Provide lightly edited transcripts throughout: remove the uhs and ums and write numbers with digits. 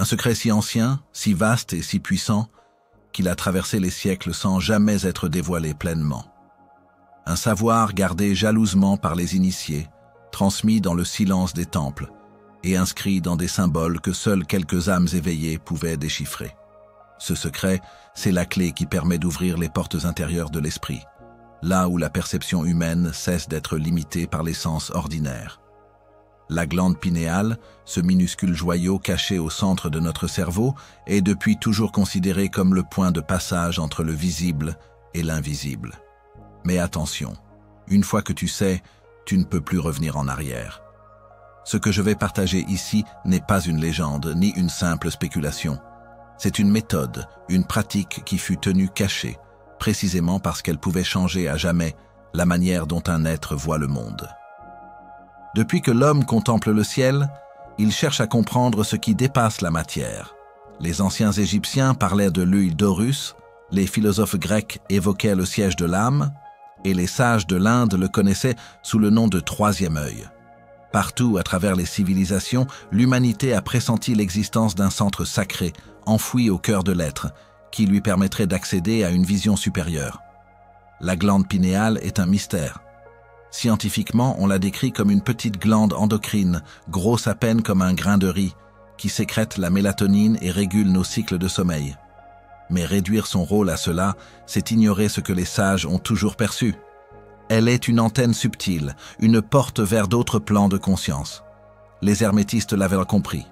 Un secret si ancien, si vaste et si puissant, qu'il a traversé les siècles sans jamais être dévoilé pleinement. Un savoir gardé jalousement par les initiés, transmis dans le silence des temples et inscrit dans des symboles que seules quelques âmes éveillées pouvaient déchiffrer. Ce secret, c'est la clé qui permet d'ouvrir les portes intérieures de l'esprit, là où la perception humaine cesse d'être limitée par les sens ordinaires. La glande pinéale, ce minuscule joyau caché au centre de notre cerveau, est depuis toujours considéré comme le point de passage entre le visible et l'invisible. Mais attention, une fois que tu sais, tu ne peux plus revenir en arrière. Ce que je vais partager ici n'est pas une légende ni une simple spéculation. C'est une méthode, une pratique qui fut tenue cachée, précisément parce qu'elle pouvait changer à jamais la manière dont un être voit le monde. Depuis que l'homme contemple le ciel, il cherche à comprendre ce qui dépasse la matière. Les anciens Égyptiens parlaient de l'œil d'Horus, les philosophes grecs évoquaient le siège de l'âme, et les sages de l'Inde le connaissaient sous le nom de troisième œil. Partout à travers les civilisations, l'humanité a pressenti l'existence d'un centre sacré, enfoui au cœur de l'être, qui lui permettrait d'accéder à une vision supérieure. La glande pinéale est un mystère. Scientifiquement, on la décrit comme une petite glande endocrine, grosse à peine comme un grain de riz, qui sécrète la mélatonine et régule nos cycles de sommeil. Mais réduire son rôle à cela, c'est ignorer ce que les sages ont toujours perçu. Elle est une antenne subtile, une porte vers d'autres plans de conscience. Les hermétistes l'avaient compris.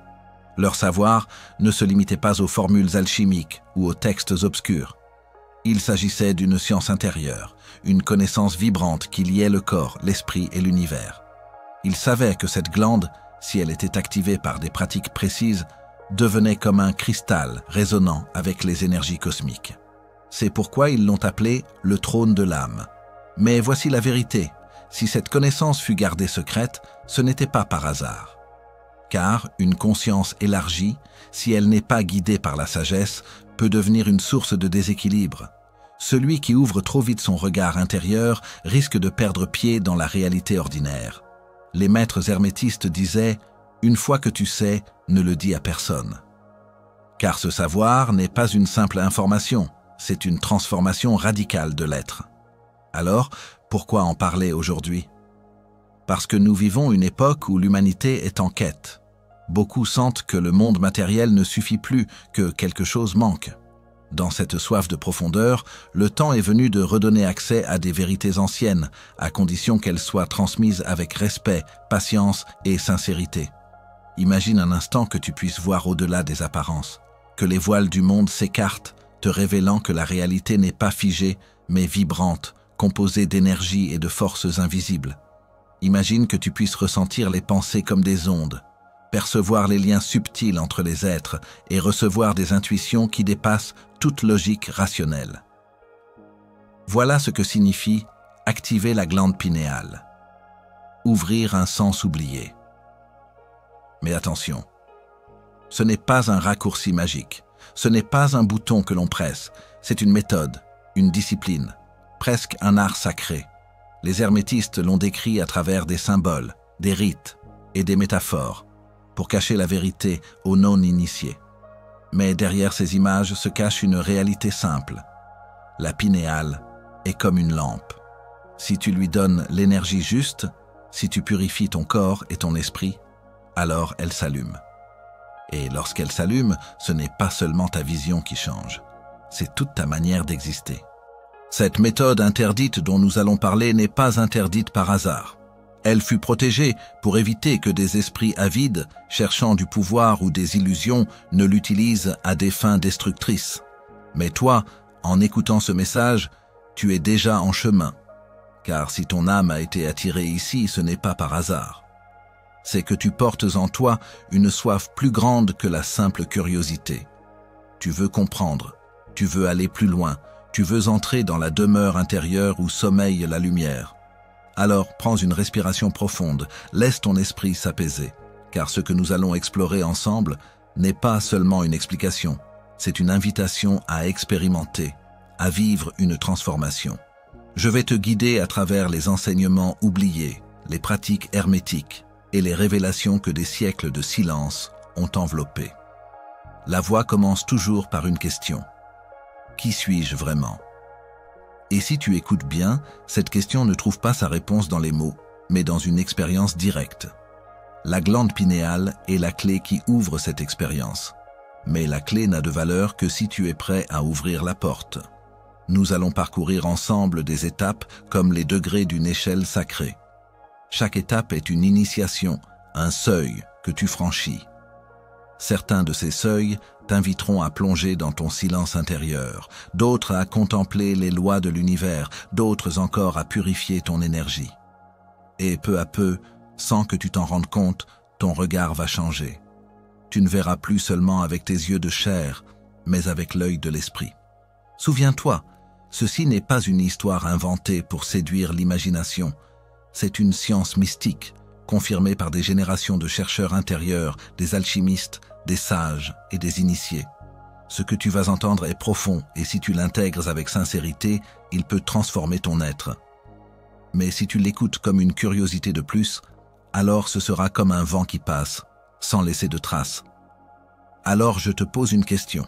Leur savoir ne se limitait pas aux formules alchimiques ou aux textes obscurs. Il s'agissait d'une science intérieure, une connaissance vibrante qui liait le corps, l'esprit et l'univers. Ils savaient que cette glande, si elle était activée par des pratiques précises, devenait comme un cristal résonnant avec les énergies cosmiques. C'est pourquoi ils l'ont appelé le trône de l'âme. Mais voici la vérité, si cette connaissance fut gardée secrète, ce n'était pas par hasard. Car une conscience élargie, si elle n'est pas guidée par la sagesse, peut devenir une source de déséquilibre. Celui qui ouvre trop vite son regard intérieur risque de perdre pied dans la réalité ordinaire. Les maîtres hermétistes disaient « Une fois que tu sais, ne le dis à personne ». Car ce savoir n'est pas une simple information, c'est une transformation radicale de l'être. Alors, pourquoi en parler aujourd'hui? Parce que nous vivons une époque où l'humanité est en quête. Beaucoup sentent que le monde matériel ne suffit plus, que quelque chose manque. Dans cette soif de profondeur, le temps est venu de redonner accès à des vérités anciennes, à condition qu'elles soient transmises avec respect, patience et sincérité. Imagine un instant que tu puisses voir au-delà des apparences, que les voiles du monde s'écartent, te révélant que la réalité n'est pas figée, mais vibrante, composée d'énergie et de forces invisibles. Imagine que tu puisses ressentir les pensées comme des ondes, percevoir les liens subtils entre les êtres et recevoir des intuitions qui dépassent toute logique rationnelle. Voilà ce que signifie activer la glande pinéale, ouvrir un sens oublié. Mais attention, ce n'est pas un raccourci magique, ce n'est pas un bouton que l'on presse, c'est une méthode, une discipline, presque un art sacré. Les hermétistes l'ont décrit à travers des symboles, des rites et des métaphores, pour cacher la vérité aux non-initiés. Mais derrière ces images se cache une réalité simple. La pinéale est comme une lampe. Si tu lui donnes l'énergie juste, si tu purifies ton corps et ton esprit, alors elle s'allume. Et lorsqu'elle s'allume, ce n'est pas seulement ta vision qui change, c'est toute ta manière d'exister. Cette méthode interdite dont nous allons parler n'est pas interdite par hasard. Elle fut protégée pour éviter que des esprits avides, cherchant du pouvoir ou des illusions, ne l'utilisent à des fins destructrices. Mais toi, en écoutant ce message, tu es déjà en chemin. Car si ton âme a été attirée ici, ce n'est pas par hasard. C'est que tu portes en toi une soif plus grande que la simple curiosité. Tu veux comprendre, tu veux aller plus loin, tu veux entrer dans la demeure intérieure où sommeille la lumière. Alors prends une respiration profonde, laisse ton esprit s'apaiser, car ce que nous allons explorer ensemble n'est pas seulement une explication, c'est une invitation à expérimenter, à vivre une transformation. Je vais te guider à travers les enseignements oubliés, les pratiques hermétiques et les révélations que des siècles de silence ont enveloppées. La voix commence toujours par une question. Qui suis-je vraiment? Et si tu écoutes bien, cette question ne trouve pas sa réponse dans les mots, mais dans une expérience directe. La glande pinéale est la clé qui ouvre cette expérience. Mais la clé n'a de valeur que si tu es prêt à ouvrir la porte. Nous allons parcourir ensemble des étapes comme les degrés d'une échelle sacrée. Chaque étape est une initiation, un seuil que tu franchis. Certains de ces seuils t'inviteront à plonger dans ton silence intérieur, d'autres à contempler les lois de l'univers, d'autres encore à purifier ton énergie. Et peu à peu, sans que tu t'en rendes compte, ton regard va changer. Tu ne verras plus seulement avec tes yeux de chair, mais avec l'œil de l'esprit. Souviens-toi, ceci n'est pas une histoire inventée pour séduire l'imagination. C'est une science mystique, confirmée par des générations de chercheurs intérieurs, des alchimistes, des sages et des initiés. Ce que tu vas entendre est profond et si tu l'intègres avec sincérité, il peut transformer ton être. Mais si tu l'écoutes comme une curiosité de plus, alors ce sera comme un vent qui passe, sans laisser de traces. Alors je te pose une question.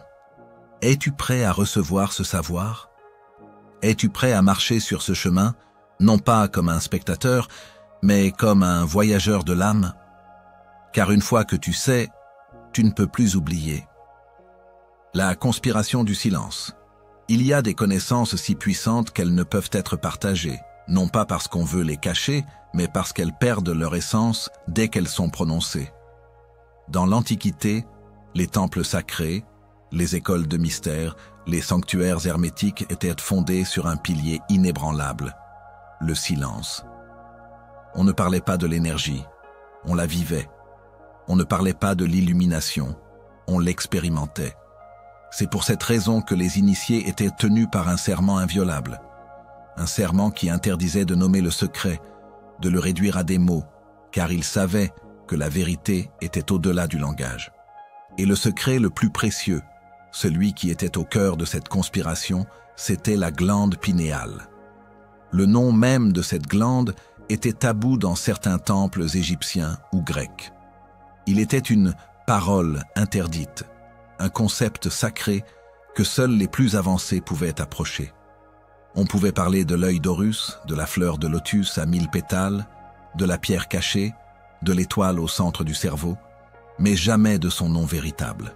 Es-tu prêt à recevoir ce savoir? Es-tu prêt à marcher sur ce chemin, non pas comme un spectateur, mais comme un voyageur de l'âme? Car une fois que tu sais, tu ne peux plus oublier. La conspiration du silence. Il y a des connaissances si puissantes qu'elles ne peuvent être partagées, non pas parce qu'on veut les cacher, mais parce qu'elles perdent leur essence dès qu'elles sont prononcées. Dans l'Antiquité, les temples sacrés, les écoles de mystère, les sanctuaires hermétiques étaient fondés sur un pilier inébranlable, le silence. On ne parlait pas de l'énergie, on la vivait. On ne parlait pas de l'illumination, on l'expérimentait. C'est pour cette raison que les initiés étaient tenus par un serment inviolable. Un serment qui interdisait de nommer le secret, de le réduire à des mots, car ils savaient que la vérité était au-delà du langage. Et le secret le plus précieux, celui qui était au cœur de cette conspiration, c'était la glande pinéale. Le nom même de cette glande était tabou dans certains temples égyptiens ou grecs. Il était une parole interdite, un concept sacré que seuls les plus avancés pouvaient approcher. On pouvait parler de l'œil d'Horus, de la fleur de lotus à 1000 pétales, de la pierre cachée, de l'étoile au centre du cerveau, mais jamais de son nom véritable.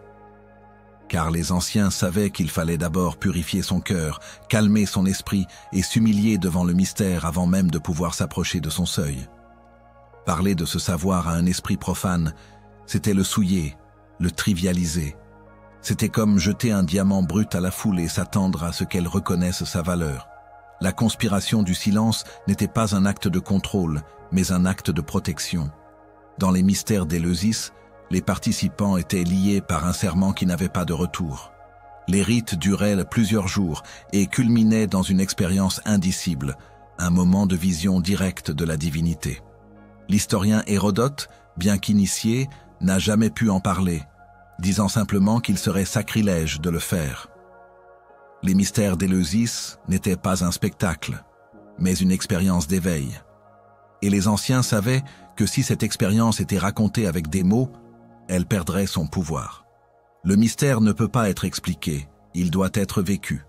Car les anciens savaient qu'il fallait d'abord purifier son cœur, calmer son esprit et s'humilier devant le mystère avant même de pouvoir s'approcher de son seuil. Parler de ce savoir à un esprit profane, c'était le souiller, le trivialiser. C'était comme jeter un diamant brut à la foule et s'attendre à ce qu'elle reconnaisse sa valeur. La conspiration du silence n'était pas un acte de contrôle, mais un acte de protection. Dans les mystères d'Éleusis, les participants étaient liés par un serment qui n'avait pas de retour. Les rites duraient plusieurs jours et culminaient dans une expérience indicible, un moment de vision directe de la divinité. L'historien Hérodote, bien qu'initié, n'a jamais pu en parler, disant simplement qu'il serait sacrilège de le faire. Les mystères d'Éleusis n'étaient pas un spectacle, mais une expérience d'éveil. Et les anciens savaient que si cette expérience était racontée avec des mots, elle perdrait son pouvoir. Le mystère ne peut pas être expliqué, il doit être vécu.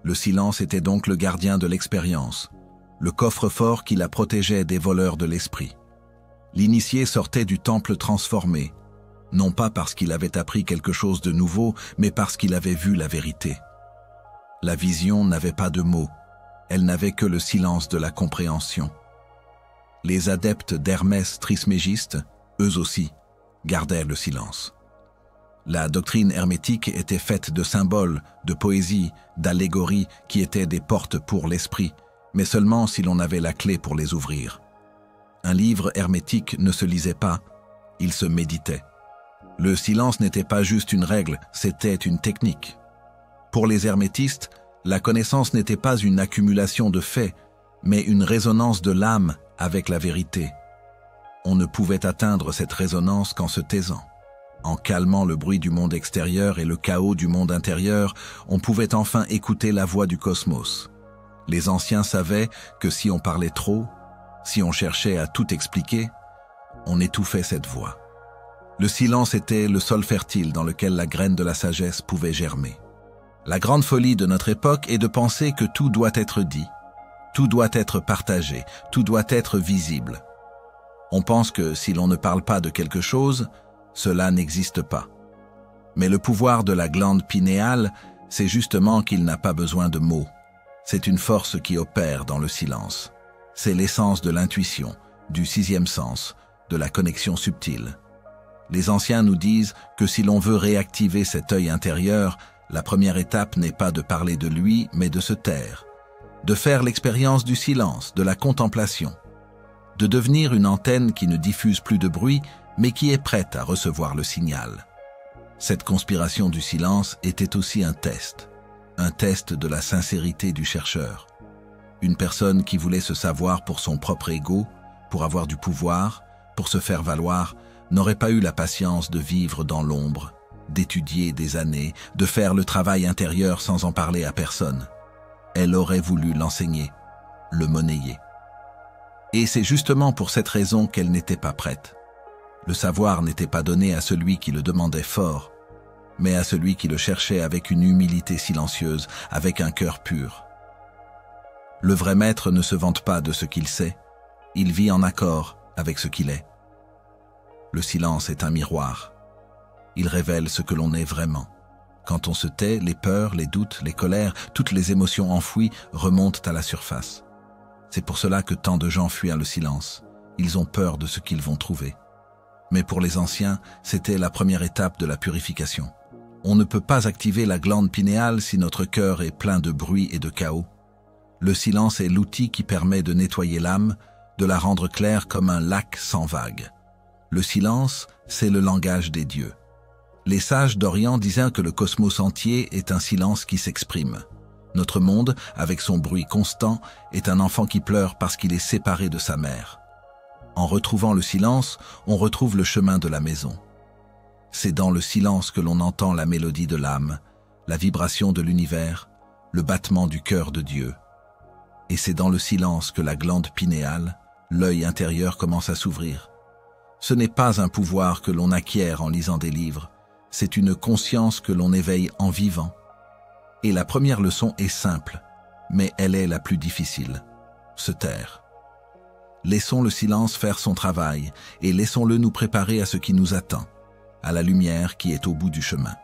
Le silence était donc le gardien de l'expérience, le coffre-fort qui la protégeait des voleurs de l'esprit. L'initié sortait du temple transformé, non pas parce qu'il avait appris quelque chose de nouveau, mais parce qu'il avait vu la vérité. La vision n'avait pas de mots, elle n'avait que le silence de la compréhension. Les adeptes d'Hermès Trismégiste, eux aussi, gardaient le silence. La doctrine hermétique était faite de symboles, de poésie, d'allégories qui étaient des portes pour l'esprit, mais seulement si l'on avait la clé pour les ouvrir. Un livre hermétique ne se lisait pas, il se méditait. Le silence n'était pas juste une règle, c'était une technique. Pour les hermétistes, la connaissance n'était pas une accumulation de faits, mais une résonance de l'âme avec la vérité. On ne pouvait atteindre cette résonance qu'en se taisant. En calmant le bruit du monde extérieur et le chaos du monde intérieur, on pouvait enfin écouter la voix du cosmos. Les anciens savaient que si on parlait trop, si on cherchait à tout expliquer, on étouffait cette voix. Le silence était le sol fertile dans lequel la graine de la sagesse pouvait germer. La grande folie de notre époque est de penser que tout doit être dit, tout doit être partagé, tout doit être visible. On pense que si l'on ne parle pas de quelque chose, cela n'existe pas. Mais le pouvoir de la glande pinéale, c'est justement qu'il n'a pas besoin de mots. C'est une force qui opère dans le silence. C'est l'essence de l'intuition, du sixième sens, de la connexion subtile. Les anciens nous disent que si l'on veut réactiver cet œil intérieur, la première étape n'est pas de parler de lui, mais de se taire, de faire l'expérience du silence, de la contemplation, de devenir une antenne qui ne diffuse plus de bruit, mais qui est prête à recevoir le signal. Cette conspiration du silence était aussi un test de la sincérité du chercheur. Une personne qui voulait se savoir pour son propre ego, pour avoir du pouvoir, pour se faire valoir, n'aurait pas eu la patience de vivre dans l'ombre, d'étudier des années, de faire le travail intérieur sans en parler à personne. Elle aurait voulu l'enseigner, le monnayer. Et c'est justement pour cette raison qu'elle n'était pas prête. Le savoir n'était pas donné à celui qui le demandait fort, mais à celui qui le cherchait avec une humilité silencieuse, avec un cœur pur. Le vrai maître ne se vante pas de ce qu'il sait, il vit en accord avec ce qu'il est. Le silence est un miroir. Il révèle ce que l'on est vraiment. Quand on se tait, les peurs, les doutes, les colères, toutes les émotions enfouies remontent à la surface. C'est pour cela que tant de gens fuient le silence. Ils ont peur de ce qu'ils vont trouver. Mais pour les anciens, c'était la première étape de la purification. On ne peut pas activer la glande pinéale si notre cœur est plein de bruit et de chaos. Le silence est l'outil qui permet de nettoyer l'âme, de la rendre claire comme un lac sans vagues. Le silence, c'est le langage des dieux. Les sages d'Orient disaient que le cosmos entier est un silence qui s'exprime. Notre monde, avec son bruit constant, est un enfant qui pleure parce qu'il est séparé de sa mère. En retrouvant le silence, on retrouve le chemin de la maison. C'est dans le silence que l'on entend la mélodie de l'âme, la vibration de l'univers, le battement du cœur de Dieu. Et c'est dans le silence que la glande pinéale, l'œil intérieur commence à s'ouvrir. Ce n'est pas un pouvoir que l'on acquiert en lisant des livres, c'est une conscience que l'on éveille en vivant. Et la première leçon est simple, mais elle est la plus difficile. Se taire. Laissons le silence faire son travail et laissons-le nous préparer à ce qui nous attend, à la lumière qui est au bout du chemin.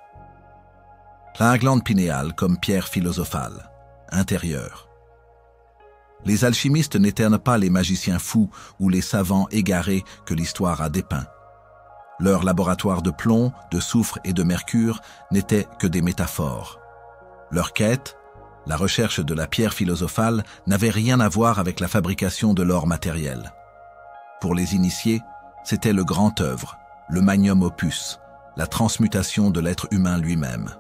La glande pinéale comme pierre philosophale, intérieure. Les alchimistes n'étaient pas les magiciens fous ou les savants égarés que l'histoire a dépeints. Leur laboratoire de plomb, de soufre et de mercure n'étaient que des métaphores. Leur quête, la recherche de la pierre philosophale, n'avait rien à voir avec la fabrication de l'or matériel. Pour les initiés, c'était le grand œuvre, le magnum opus, la transmutation de l'être humain lui-même.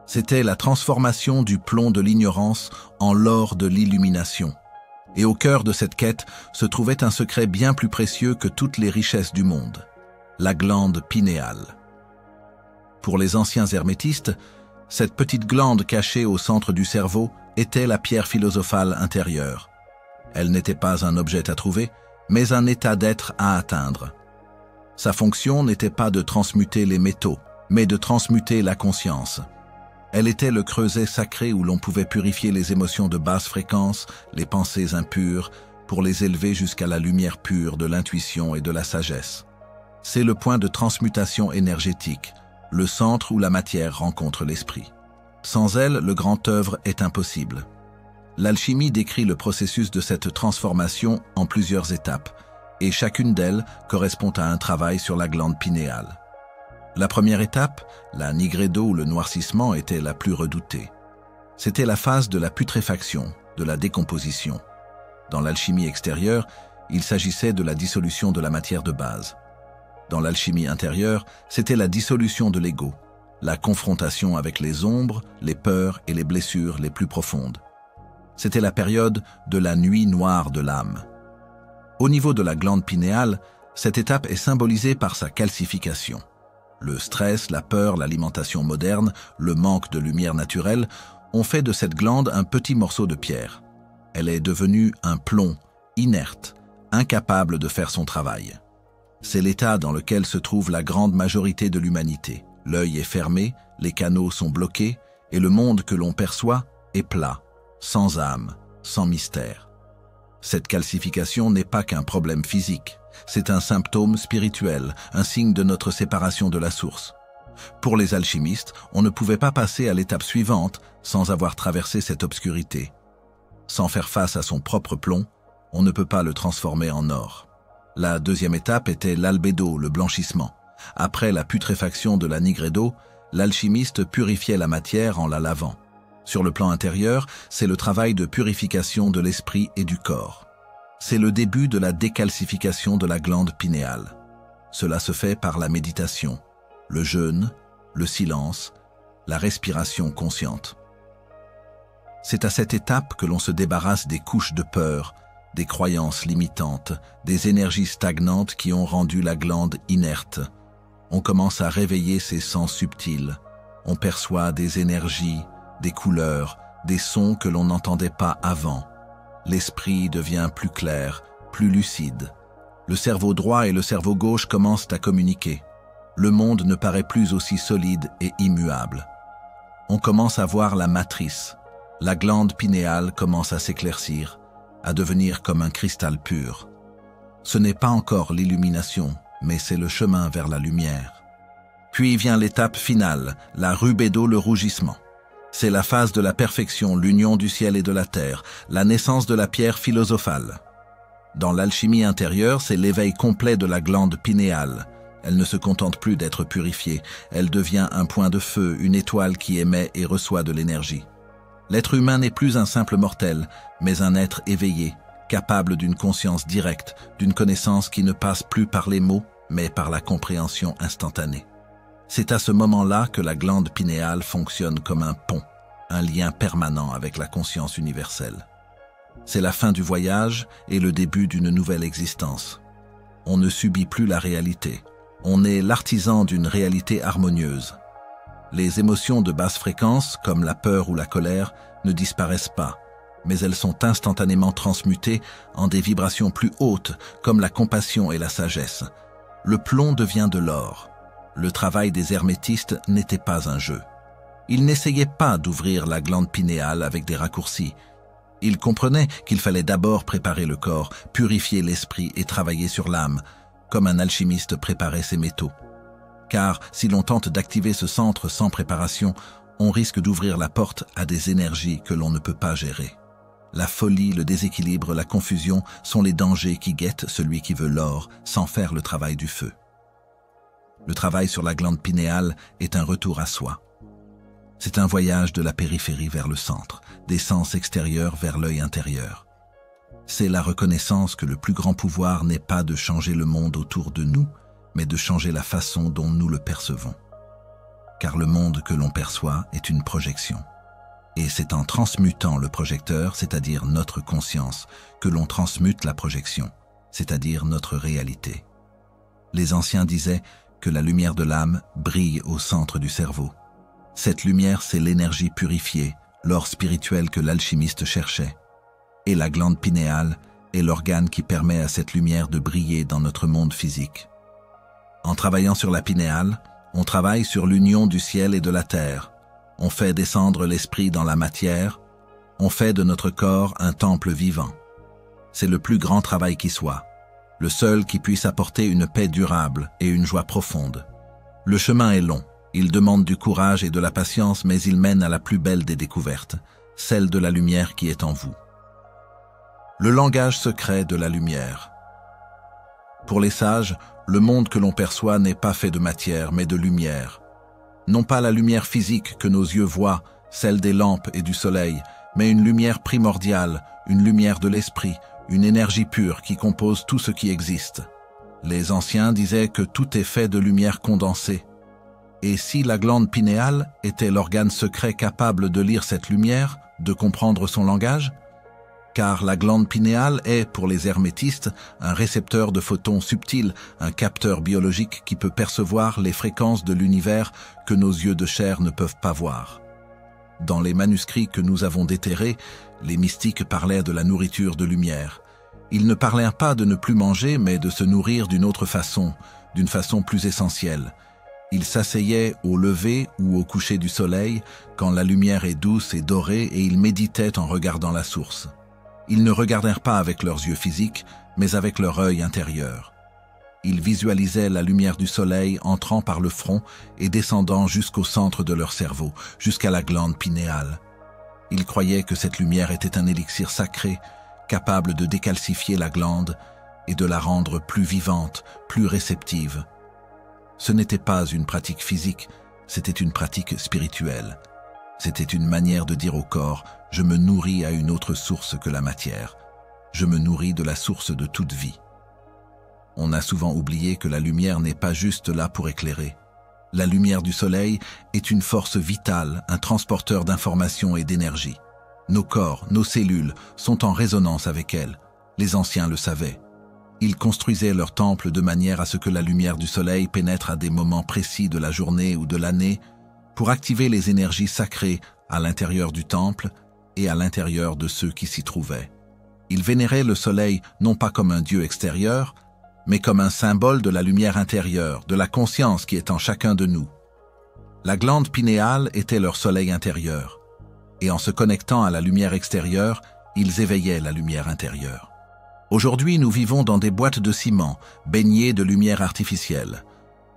C'était la transformation du plomb de l'ignorance en l'or de l'illumination. Et au cœur de cette quête se trouvait un secret bien plus précieux que toutes les richesses du monde, la glande pinéale. Pour les anciens hermétistes, cette petite glande cachée au centre du cerveau était la pierre philosophale intérieure. Elle n'était pas un objet à trouver, mais un état d'être à atteindre. Sa fonction n'était pas de transmuter les métaux, mais de transmuter la conscience. Elle était le creuset sacré où l'on pouvait purifier les émotions de basse fréquence, les pensées impures, pour les élever jusqu'à la lumière pure de l'intuition et de la sagesse. C'est le point de transmutation énergétique, le centre où la matière rencontre l'esprit. Sans elle, le grand œuvre est impossible. L'alchimie décrit le processus de cette transformation en plusieurs étapes, et chacune d'elles correspond à un travail sur la glande pinéale. La première étape, la nigredo ou le noircissement, était la plus redoutée. C'était la phase de la putréfaction, de la décomposition. Dans l'alchimie extérieure, il s'agissait de la dissolution de la matière de base. Dans l'alchimie intérieure, c'était la dissolution de l'ego, la confrontation avec les ombres, les peurs et les blessures les plus profondes. C'était la période de la nuit noire de l'âme. Au niveau de la glande pinéale, cette étape est symbolisée par sa calcification. Le stress, la peur, l'alimentation moderne, le manque de lumière naturelle ont fait de cette glande un petit morceau de pierre. Elle est devenue un plomb, inerte, incapable de faire son travail. C'est l'état dans lequel se trouve la grande majorité de l'humanité. L'œil est fermé, les canaux sont bloqués, et le monde que l'on perçoit est plat, sans âme, sans mystère. Cette calcification n'est pas qu'un problème physique, c'est un symptôme spirituel, un signe de notre séparation de la source. Pour les alchimistes, on ne pouvait pas passer à l'étape suivante sans avoir traversé cette obscurité. Sans faire face à son propre plomb, on ne peut pas le transformer en or. La deuxième étape était l'albédo, le blanchissement. Après la putréfaction de la nigredo, l'alchimiste purifiait la matière en la lavant. Sur le plan intérieur, c'est le travail de purification de l'esprit et du corps. C'est le début de la décalcification de la glande pinéale. Cela se fait par la méditation, le jeûne, le silence, la respiration consciente. C'est à cette étape que l'on se débarrasse des couches de peur, des croyances limitantes, des énergies stagnantes qui ont rendu la glande inerte. On commence à réveiller ses sens subtils. On perçoit des énergies, des couleurs, des sons que l'on n'entendait pas avant. L'esprit devient plus clair, plus lucide. Le cerveau droit et le cerveau gauche commencent à communiquer. Le monde ne paraît plus aussi solide et immuable. On commence à voir la matrice. La glande pinéale commence à s'éclaircir, à devenir comme un cristal pur. Ce n'est pas encore l'illumination, mais c'est le chemin vers la lumière. Puis vient l'étape finale, la rubédo, le rougissement. C'est la phase de la perfection, l'union du ciel et de la terre, la naissance de la pierre philosophale. Dans l'alchimie intérieure, c'est l'éveil complet de la glande pinéale. Elle ne se contente plus d'être purifiée, elle devient un point de feu, une étoile qui émet et reçoit de l'énergie. L'être humain n'est plus un simple mortel, mais un être éveillé, capable d'une conscience directe, d'une connaissance qui ne passe plus par les mots, mais par la compréhension instantanée. C'est à ce moment-là que la glande pinéale fonctionne comme un pont, un lien permanent avec la conscience universelle. C'est la fin du voyage et le début d'une nouvelle existence. On ne subit plus la réalité. On est l'artisan d'une réalité harmonieuse. Les émotions de basse fréquence, comme la peur ou la colère, ne disparaissent pas, mais elles sont instantanément transmutées en des vibrations plus hautes, comme la compassion et la sagesse. Le plomb devient de l'or. Le travail des hermétistes n'était pas un jeu. Ils n'essayaient pas d'ouvrir la glande pinéale avec des raccourcis. Ils comprenaient qu'il fallait d'abord préparer le corps, purifier l'esprit et travailler sur l'âme, comme un alchimiste préparait ses métaux. Car si l'on tente d'activer ce centre sans préparation, on risque d'ouvrir la porte à des énergies que l'on ne peut pas gérer. La folie, le déséquilibre, la confusion sont les dangers qui guettent celui qui veut l'or sans faire le travail du feu. Le travail sur la glande pinéale est un retour à soi. C'est un voyage de la périphérie vers le centre, des sens extérieurs vers l'œil intérieur. C'est la reconnaissance que le plus grand pouvoir n'est pas de changer le monde autour de nous, mais de changer la façon dont nous le percevons. Car le monde que l'on perçoit est une projection. Et c'est en transmutant le projecteur, c'est-à-dire notre conscience, que l'on transmute la projection, c'est-à-dire notre réalité. Les anciens disaient que la lumière de l'âme brille au centre du cerveau. Cette lumière, c'est l'énergie purifiée, l'or spirituel que l'alchimiste cherchait. Et la glande pinéale est l'organe qui permet à cette lumière de briller dans notre monde physique. En travaillant sur la pinéale, on travaille sur l'union du ciel et de la terre. On fait descendre l'esprit dans la matière. On fait de notre corps un temple vivant. C'est le plus grand travail qui soit, le seul qui puisse apporter une paix durable et une joie profonde. Le chemin est long, il demande du courage et de la patience, mais il mène à la plus belle des découvertes, celle de la lumière qui est en vous. Le langage secret de la lumière. Pour les sages, le monde que l'on perçoit n'est pas fait de matière, mais de lumière. Non pas la lumière physique que nos yeux voient, celle des lampes et du soleil, mais une lumière primordiale, une lumière de l'esprit, une énergie pure qui compose tout ce qui existe. Les anciens disaient que tout est fait de lumière condensée. Et si la glande pinéale était l'organe secret capable de lire cette lumière, de comprendre son langage? Car la glande pinéale est, pour les hermétistes, un récepteur de photons subtils, un capteur biologique qui peut percevoir les fréquences de l'univers que nos yeux de chair ne peuvent pas voir. Dans les manuscrits que nous avons déterrés, les mystiques parlaient de la nourriture de lumière, Ils ne parlèrent pas de ne plus manger, mais de se nourrir d'une autre façon, d'une façon plus essentielle. Ils s'asseyaient au lever ou au coucher du soleil, quand la lumière est douce et dorée, et ils méditaient en regardant la source. Ils ne regardèrent pas avec leurs yeux physiques, mais avec leur œil intérieur. Ils visualisaient la lumière du soleil entrant par le front et descendant jusqu'au centre de leur cerveau, jusqu'à la glande pinéale. Ils croyaient que cette lumière était un élixir sacré, capable de décalcifier la glande et de la rendre plus vivante, plus réceptive. Ce n'était pas une pratique physique, c'était une pratique spirituelle. C'était une manière de dire au corps « Je me nourris à une autre source que la matière. Je me nourris de la source de toute vie. » On a souvent oublié que la lumière n'est pas juste là pour éclairer. La lumière du soleil est une force vitale, un transporteur d'informations et d'énergie. Nos corps, nos cellules sont en résonance avec elle. Les anciens le savaient. Ils construisaient leur temple de manière à ce que la lumière du soleil pénètre à des moments précis de la journée ou de l'année pour activer les énergies sacrées à l'intérieur du temple et à l'intérieur de ceux qui s'y trouvaient. Ils vénéraient le soleil non pas comme un dieu extérieur, mais comme un symbole de la lumière intérieure, de la conscience qui est en chacun de nous. La glande pinéale était leur soleil intérieur, et en se connectant à la lumière extérieure, ils éveillaient la lumière intérieure. Aujourd'hui, nous vivons dans des boîtes de ciment, baignées de lumière artificielle.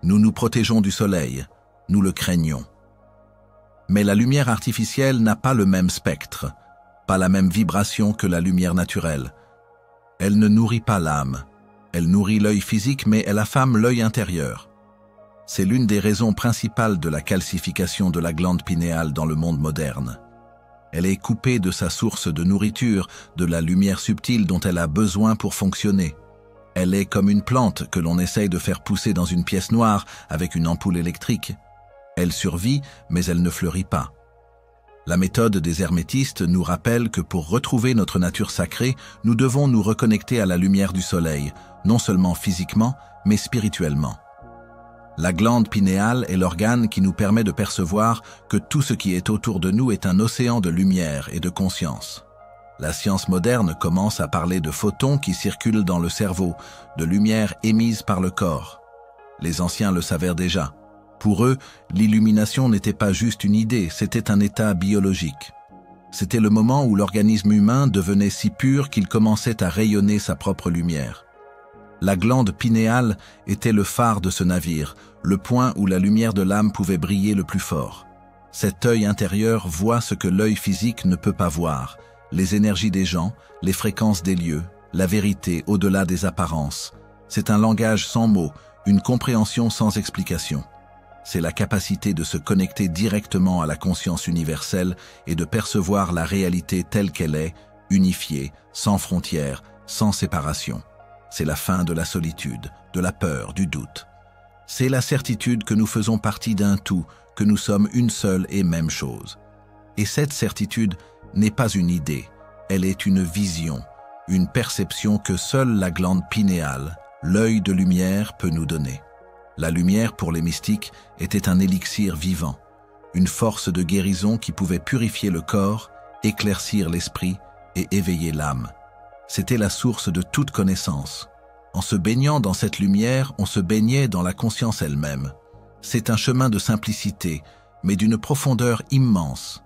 Nous nous protégeons du soleil, nous le craignons. Mais la lumière artificielle n'a pas le même spectre, pas la même vibration que la lumière naturelle. Elle ne nourrit pas l'âme. Elle nourrit l'œil physique, mais elle affame l'œil intérieur. C'est l'une des raisons principales de la calcification de la glande pinéale dans le monde moderne. Elle est coupée de sa source de nourriture, de la lumière subtile dont elle a besoin pour fonctionner. Elle est comme une plante que l'on essaye de faire pousser dans une pièce noire avec une ampoule électrique. Elle survit, mais elle ne fleurit pas. La méthode des hermétistes nous rappelle que pour retrouver notre nature sacrée, nous devons nous reconnecter à la lumière du soleil, non seulement physiquement, mais spirituellement. La glande pinéale est l'organe qui nous permet de percevoir que tout ce qui est autour de nous est un océan de lumière et de conscience. La science moderne commence à parler de photons qui circulent dans le cerveau, de lumière émise par le corps. Les anciens le savaient déjà. Pour eux, l'illumination n'était pas juste une idée, c'était un état biologique. C'était le moment où l'organisme humain devenait si pur qu'il commençait à rayonner sa propre lumière. La glande pinéale était le phare de ce navire, le point où la lumière de l'âme pouvait briller le plus fort. Cet œil intérieur voit ce que l'œil physique ne peut pas voir, les énergies des gens, les fréquences des lieux, la vérité au-delà des apparences. C'est un langage sans mots, une compréhension sans explication. C'est la capacité de se connecter directement à la conscience universelle et de percevoir la réalité telle qu'elle est, unifiée, sans frontières, sans séparation. C'est la fin de la solitude, de la peur, du doute. C'est la certitude que nous faisons partie d'un tout, que nous sommes une seule et même chose. Et cette certitude n'est pas une idée, elle est une vision, une perception que seule la glande pinéale, l'œil de lumière, peut nous donner. La lumière, pour les mystiques, était un élixir vivant, une force de guérison qui pouvait purifier le corps, éclaircir l'esprit et éveiller l'âme. C'était la source de toute connaissance. En se baignant dans cette lumière, on se baignait dans la conscience elle-même. C'est un chemin de simplicité, mais d'une profondeur immense.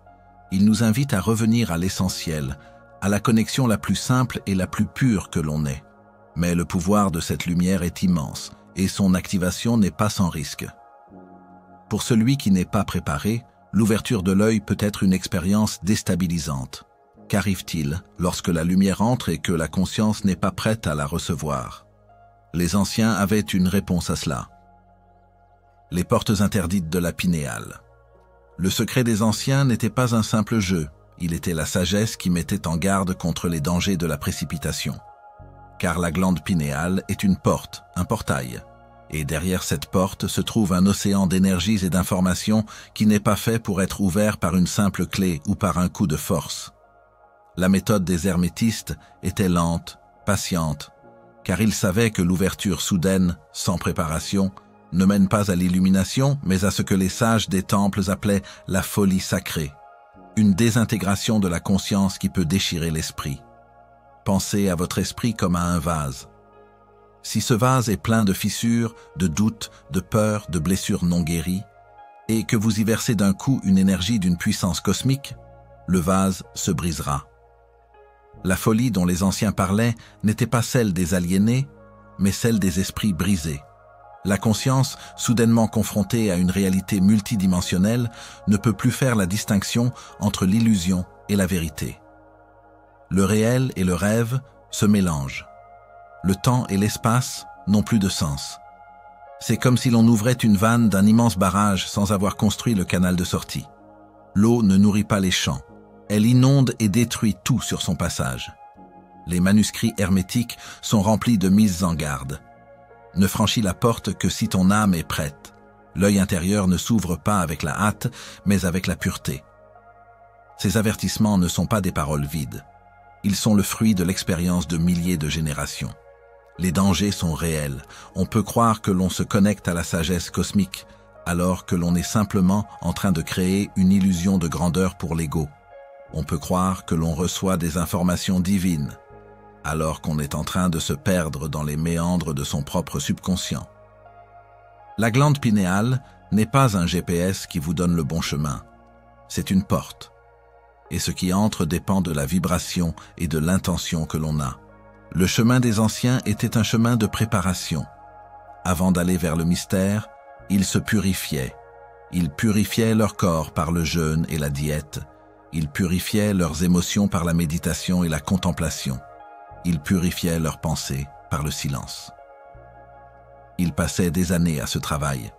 Il nous invite à revenir à l'essentiel, à la connexion la plus simple et la plus pure que l'on ait. Mais le pouvoir de cette lumière est immense, et son activation n'est pas sans risque. Pour celui qui n'est pas préparé, l'ouverture de l'œil peut être une expérience déstabilisante. Qu'arrive-t-il lorsque la lumière entre et que la conscience n'est pas prête à la recevoir? Les anciens avaient une réponse à cela. Les portes interdites de la pinéale. Le secret des anciens n'était pas un simple jeu, il était la sagesse qui mettait en garde contre les dangers de la précipitation. Car la glande pinéale est une porte, un portail. Et derrière cette porte se trouve un océan d'énergies et d'informations qui n'est pas fait pour être ouvert par une simple clé ou par un coup de force. La méthode des hermétistes était lente, patiente, car ils savaient que l'ouverture soudaine, sans préparation, ne mène pas à l'illumination, mais à ce que les sages des temples appelaient la folie sacrée, une désintégration de la conscience qui peut déchirer l'esprit. Pensez à votre esprit comme à un vase. Si ce vase est plein de fissures, de doutes, de peurs, de blessures non guéries, et que vous y versez d'un coup une énergie d'une puissance cosmique, le vase se brisera. La folie dont les anciens parlaient n'était pas celle des aliénés, mais celle des esprits brisés. La conscience, soudainement confrontée à une réalité multidimensionnelle, ne peut plus faire la distinction entre l'illusion et la vérité. Le réel et le rêve se mélangent. Le temps et l'espace n'ont plus de sens. C'est comme si l'on ouvrait une vanne d'un immense barrage sans avoir construit le canal de sortie. L'eau ne nourrit pas les champs. Elle inonde et détruit tout sur son passage. Les manuscrits hermétiques sont remplis de mises en garde. Ne franchis la porte que si ton âme est prête. L'œil intérieur ne s'ouvre pas avec la hâte, mais avec la pureté. Ces avertissements ne sont pas des paroles vides. Ils sont le fruit de l'expérience de milliers de générations. Les dangers sont réels. On peut croire que l'on se connecte à la sagesse cosmique, alors que l'on est simplement en train de créer une illusion de grandeur pour l'ego. On peut croire que l'on reçoit des informations divines, alors qu'on est en train de se perdre dans les méandres de son propre subconscient. La glande pinéale n'est pas un GPS qui vous donne le bon chemin. C'est une porte. Et ce qui entre dépend de la vibration et de l'intention que l'on a. Le chemin des anciens était un chemin de préparation. Avant d'aller vers le mystère, ils se purifiaient. Ils purifiaient leur corps par le jeûne et la diète. Ils purifiaient leurs émotions par la méditation et la contemplation. Ils purifiaient leurs pensées par le silence. Ils passaient des années à ce travail,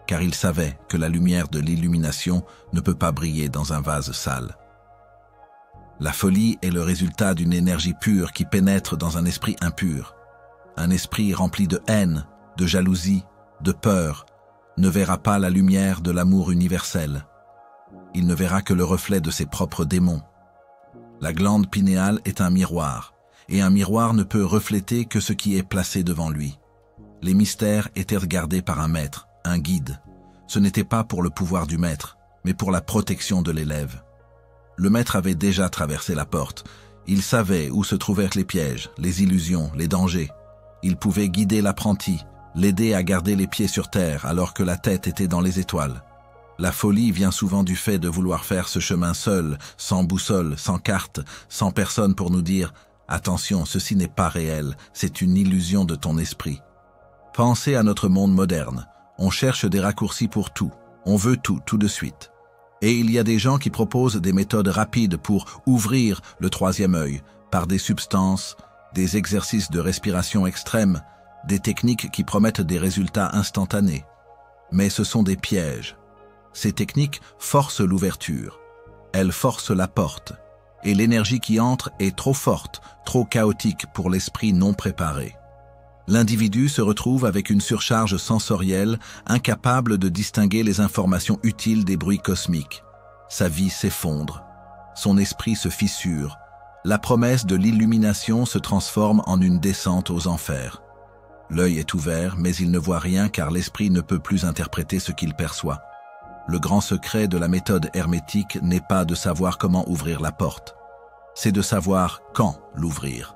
car ils savaient que la lumière de l'illumination ne peut pas briller dans un vase sale. La folie est le résultat d'une énergie pure qui pénètre dans un esprit impur. Un esprit rempli de haine, de jalousie, de peur, ne verra pas la lumière de l'amour universel. Il ne verra que le reflet de ses propres démons. La glande pinéale est un miroir, et un miroir ne peut refléter que ce qui est placé devant lui. Les mystères étaient regardés par un maître, un guide. Ce n'était pas pour le pouvoir du maître, mais pour la protection de l'élève. Le maître avait déjà traversé la porte. Il savait où se trouvaient les pièges, les illusions, les dangers. Il pouvait guider l'apprenti, l'aider à garder les pieds sur terre alors que la tête était dans les étoiles. La folie vient souvent du fait de vouloir faire ce chemin seul, sans boussole, sans carte, sans personne pour nous dire « Attention, ceci n'est pas réel, c'est une illusion de ton esprit ». Pensez à notre monde moderne. On cherche des raccourcis pour tout. On veut tout, tout de suite. Et il y a des gens qui proposent des méthodes rapides pour ouvrir le troisième œil par des substances, des exercices de respiration extrême, des techniques qui promettent des résultats instantanés. Mais ce sont des pièges. Ces techniques forcent l'ouverture. Elles forcent la porte. Et l'énergie qui entre est trop forte, trop chaotique pour l'esprit non préparé. L'individu se retrouve avec une surcharge sensorielle, incapable de distinguer les informations utiles des bruits cosmiques. Sa vie s'effondre, son esprit se fissure, la promesse de l'illumination se transforme en une descente aux enfers. L'œil est ouvert, mais il ne voit rien car l'esprit ne peut plus interpréter ce qu'il perçoit. Le grand secret de la méthode hermétique n'est pas de savoir comment ouvrir la porte, c'est de savoir quand l'ouvrir.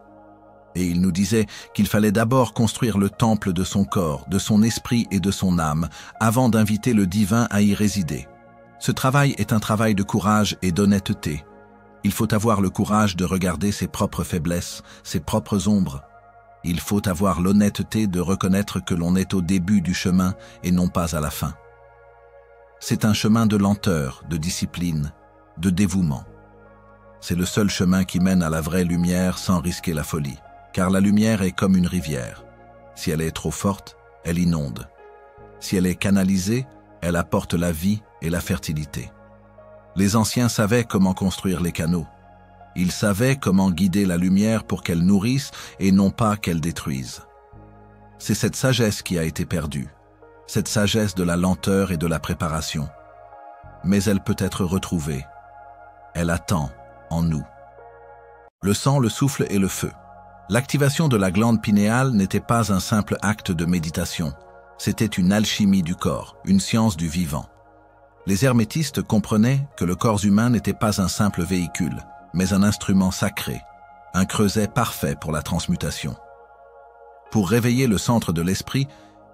Et il nous disait qu'il fallait d'abord construire le temple de son corps, de son esprit et de son âme, avant d'inviter le divin à y résider. Ce travail est un travail de courage et d'honnêteté. Il faut avoir le courage de regarder ses propres faiblesses, ses propres ombres. Il faut avoir l'honnêteté de reconnaître que l'on est au début du chemin et non pas à la fin. C'est un chemin de lenteur, de discipline, de dévouement. C'est le seul chemin qui mène à la vraie lumière sans risquer la folie. Car la lumière est comme une rivière. Si elle est trop forte, elle inonde. Si elle est canalisée, elle apporte la vie et la fertilité. Les anciens savaient comment construire les canaux. Ils savaient comment guider la lumière pour qu'elle nourrisse et non pas qu'elle détruise. C'est cette sagesse qui a été perdue, cette sagesse de la lenteur et de la préparation. Mais elle peut être retrouvée. Elle attend en nous. Le sang, le souffle et le feu. L'activation de la glande pinéale n'était pas un simple acte de méditation, c'était une alchimie du corps, une science du vivant. Les hermétistes comprenaient que le corps humain n'était pas un simple véhicule, mais un instrument sacré, un creuset parfait pour la transmutation. Pour réveiller le centre de l'esprit,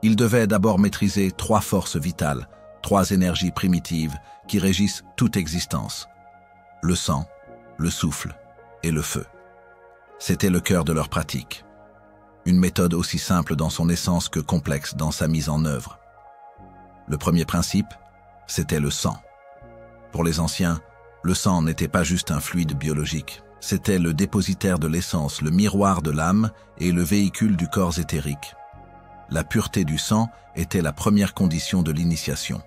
il devait d'abord maîtriser 3 forces vitales, 3 énergies primitives qui régissent toute existence. Le sang, le souffle et le feu. C'était le cœur de leur pratique. Une méthode aussi simple dans son essence que complexe dans sa mise en œuvre. Le premier principe, c'était le sang. Pour les anciens, le sang n'était pas juste un fluide biologique. C'était le dépositaire de l'essence, le miroir de l'âme et le véhicule du corps éthérique. La pureté du sang était la première condition de l'initiation.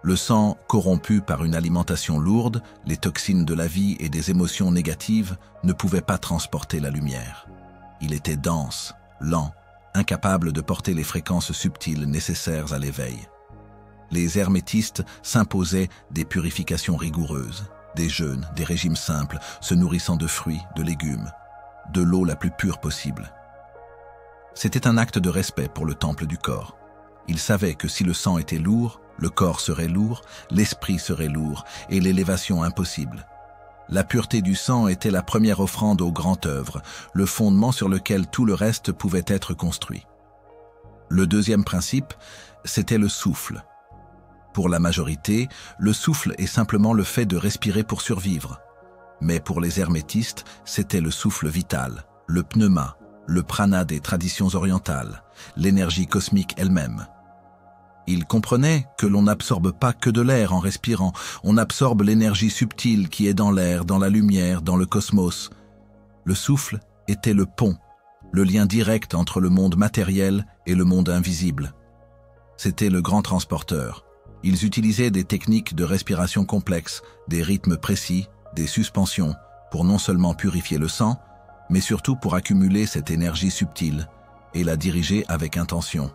Le sang, corrompu par une alimentation lourde, les toxines de la vie et des émotions négatives, ne pouvait pas transporter la lumière. Il était dense, lent, incapable de porter les fréquences subtiles nécessaires à l'éveil. Les hermétistes s'imposaient des purifications rigoureuses, des jeûnes, des régimes simples, se nourrissant de fruits, de légumes, de l'eau la plus pure possible. C'était un acte de respect pour le temple du corps. Ils savaient que si le sang était lourd, le corps serait lourd, l'esprit serait lourd et l'élévation impossible. La pureté du sang était la première offrande au grand œuvre, le fondement sur lequel tout le reste pouvait être construit. Le deuxième principe, c'était le souffle. Pour la majorité, le souffle est simplement le fait de respirer pour survivre. Mais pour les hermétistes, c'était le souffle vital, le pneuma, le prana des traditions orientales, l'énergie cosmique elle-même. Ils comprenaient que l'on n'absorbe pas que de l'air en respirant, on absorbe l'énergie subtile qui est dans l'air, dans la lumière, dans le cosmos. Le souffle était le pont, le lien direct entre le monde matériel et le monde invisible. C'était le grand transporteur. Ils utilisaient des techniques de respiration complexes, des rythmes précis, des suspensions, pour non seulement purifier le sang, mais surtout pour accumuler cette énergie subtile et la diriger avec intention.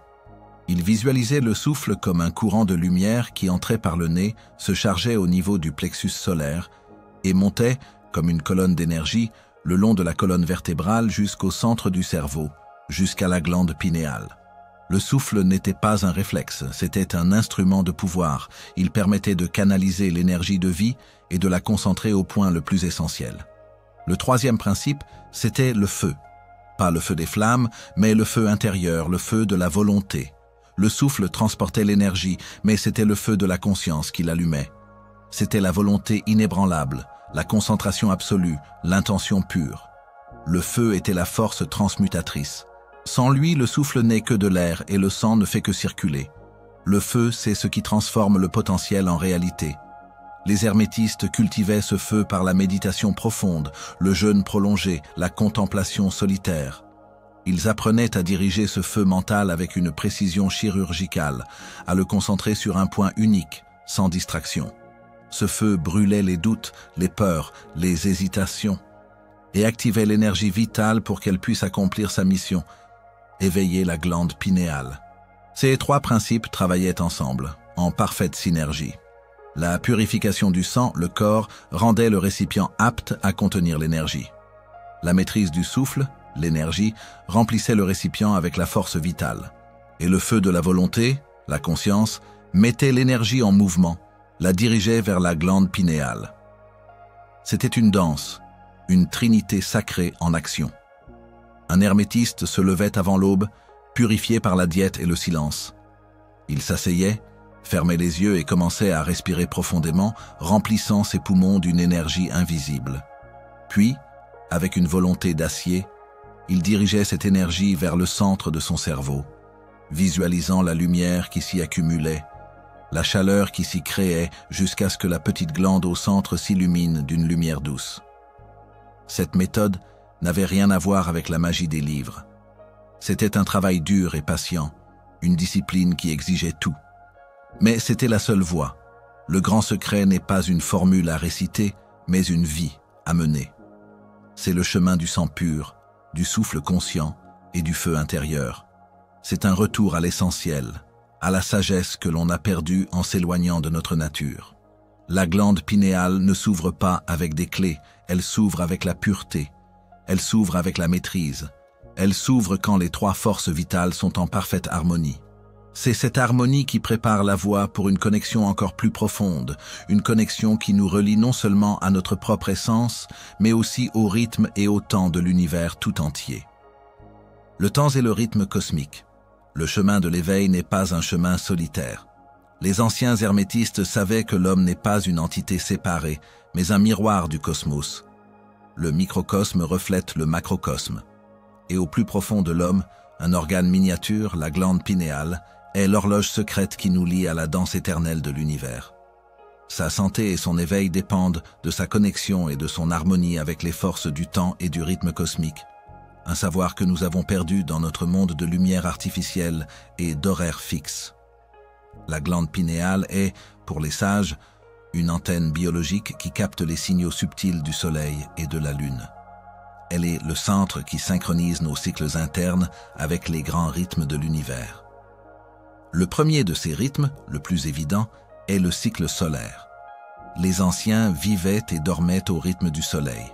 Ils visualisaient le souffle comme un courant de lumière qui entrait par le nez, se chargeait au niveau du plexus solaire et montait, comme une colonne d'énergie, le long de la colonne vertébrale jusqu'au centre du cerveau, jusqu'à la glande pinéale. Le souffle n'était pas un réflexe, c'était un instrument de pouvoir. Il permettait de canaliser l'énergie de vie et de la concentrer au point le plus essentiel. Le troisième principe, c'était le feu. Pas le feu des flammes, mais le feu intérieur, le feu de la volonté. Le souffle transportait l'énergie, mais c'était le feu de la conscience qui l'allumait. C'était la volonté inébranlable, la concentration absolue, l'intention pure. Le feu était la force transmutatrice. Sans lui, le souffle n'est que de l'air et le sang ne fait que circuler. Le feu, c'est ce qui transforme le potentiel en réalité. Les hermétistes cultivaient ce feu par la méditation profonde, le jeûne prolongé, la contemplation solitaire. Ils apprenaient à diriger ce feu mental avec une précision chirurgicale, à le concentrer sur un point unique, sans distraction. Ce feu brûlait les doutes, les peurs, les hésitations, et activait l'énergie vitale pour qu'elle puisse accomplir sa mission, éveiller la glande pinéale. Ces 3 principes travaillaient ensemble, en parfaite synergie. La purification du sang, le corps, rendait le récipient apte à contenir l'énergie. La maîtrise du souffle, l'énergie, remplissait le récipient avec la force vitale. Et le feu de la volonté, la conscience, mettait l'énergie en mouvement, la dirigeait vers la glande pinéale. C'était une danse, une trinité sacrée en action. Un hermétiste se levait avant l'aube, purifié par la diète et le silence. Il s'asseyait, fermait les yeux et commençait à respirer profondément, remplissant ses poumons d'une énergie invisible. Puis, avec une volonté d'acier, il dirigeait cette énergie vers le centre de son cerveau, visualisant la lumière qui s'y accumulait, la chaleur qui s'y créait jusqu'à ce que la petite glande au centre s'illumine d'une lumière douce. Cette méthode n'avait rien à voir avec la magie des livres. C'était un travail dur et patient, une discipline qui exigeait tout. Mais c'était la seule voie. Le grand secret n'est pas une formule à réciter, mais une vie à mener. C'est le chemin du sang pur, du souffle conscient et du feu intérieur. C'est un retour à l'essentiel, à la sagesse que l'on a perdue en s'éloignant de notre nature. La glande pinéale ne s'ouvre pas avec des clés, elle s'ouvre avec la pureté. Elle s'ouvre avec la maîtrise. Elle s'ouvre quand les 3 forces vitales sont en parfaite harmonie. C'est cette harmonie qui prépare la voie pour une connexion encore plus profonde, une connexion qui nous relie non seulement à notre propre essence, mais aussi au rythme et au temps de l'univers tout entier. Le temps est le rythme cosmique. Le chemin de l'éveil n'est pas un chemin solitaire. Les anciens hermétistes savaient que l'homme n'est pas une entité séparée, mais un miroir du cosmos. Le microcosme reflète le macrocosme. Et au plus profond de l'homme, un organe miniature, la glande pinéale, est l'horloge secrète qui nous lie à la danse éternelle de l'univers. Sa santé et son éveil dépendent de sa connexion et de son harmonie avec les forces du temps et du rythme cosmique, un savoir que nous avons perdu dans notre monde de lumière artificielle et d'horaires fixes. La glande pinéale est, pour les sages, une antenne biologique qui capte les signaux subtils du Soleil et de la Lune. Elle est le centre qui synchronise nos cycles internes avec les grands rythmes de l'univers. Le premier de ces rythmes, le plus évident, est le cycle solaire. Les anciens vivaient et dormaient au rythme du Soleil.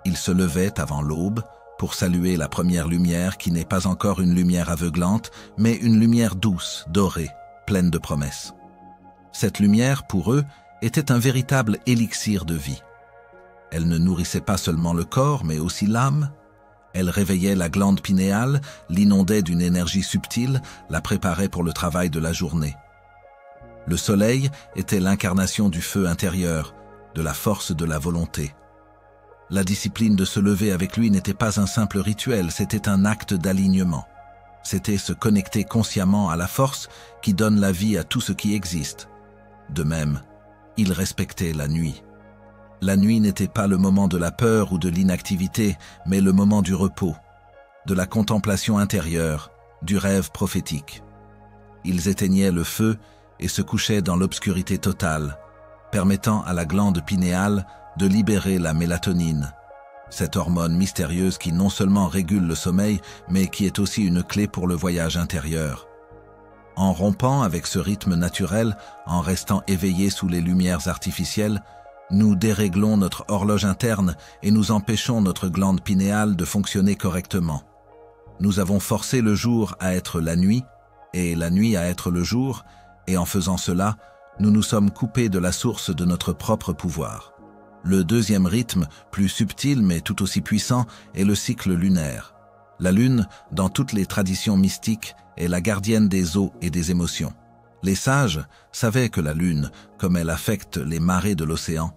Ils se levaient avant l'aube pour saluer la première lumière qui n'est pas encore une lumière aveuglante, mais une lumière douce, dorée, pleine de promesses. Cette lumière, pour eux, était un véritable élixir de vie. Elle ne nourrissait pas seulement le corps, mais aussi l'âme. Elle réveillait la glande pinéale, l'inondait d'une énergie subtile, la préparait pour le travail de la journée. Le soleil était l'incarnation du feu intérieur, de la force de la volonté. La discipline de se lever avec lui n'était pas un simple rituel, c'était un acte d'alignement. C'était se connecter consciemment à la force qui donne la vie à tout ce qui existe. De même, il respectait la nuit. La nuit n'était pas le moment de la peur ou de l'inactivité, mais le moment du repos, de la contemplation intérieure, du rêve prophétique. Ils éteignaient le feu et se couchaient dans l'obscurité totale, permettant à la glande pinéale de libérer la mélatonine, cette hormone mystérieuse qui non seulement régule le sommeil, mais qui est aussi une clé pour le voyage intérieur. En rompant avec ce rythme naturel, en restant éveillés sous les lumières artificielles, nous déréglons notre horloge interne et nous empêchons notre glande pinéale de fonctionner correctement. Nous avons forcé le jour à être la nuit et la nuit à être le jour, et en faisant cela, nous nous sommes coupés de la source de notre propre pouvoir. Le deuxième rythme, plus subtil mais tout aussi puissant, est le cycle lunaire. La lune, dans toutes les traditions mystiques, est la gardienne des eaux et des émotions. Les sages savaient que la lune, comme elle affecte les marées de l'océan,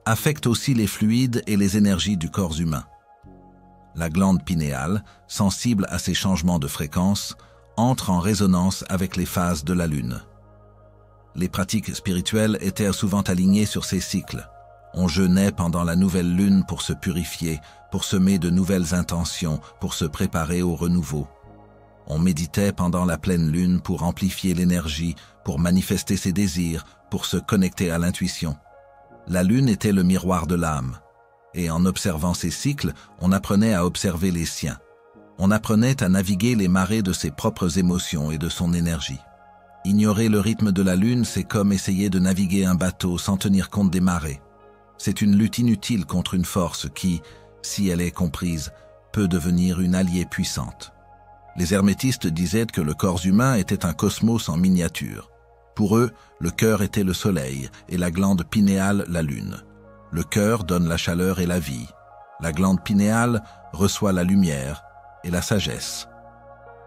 affecte aussi les fluides et les énergies du corps humain. La glande pinéale, sensible à ces changements de fréquence, entre en résonance avec les phases de la lune. Les pratiques spirituelles étaient souvent alignées sur ces cycles. On jeûnait pendant la nouvelle lune pour se purifier, pour semer de nouvelles intentions, pour se préparer au renouveau. On méditait pendant la pleine lune pour amplifier l'énergie, pour manifester ses désirs, pour se connecter à l'intuition. La lune était le miroir de l'âme, et en observant ces cycles, on apprenait à observer les siens. On apprenait à naviguer les marées de ses propres émotions et de son énergie. Ignorer le rythme de la lune, c'est comme essayer de naviguer un bateau sans tenir compte des marées. C'est une lutte inutile contre une force qui, si elle est comprise, peut devenir une alliée puissante. Les hermétistes disaient que le corps humain était un cosmos en miniature. Pour eux, le cœur était le soleil et la glande pinéale la lune. Le cœur donne la chaleur et la vie. La glande pinéale reçoit la lumière et la sagesse.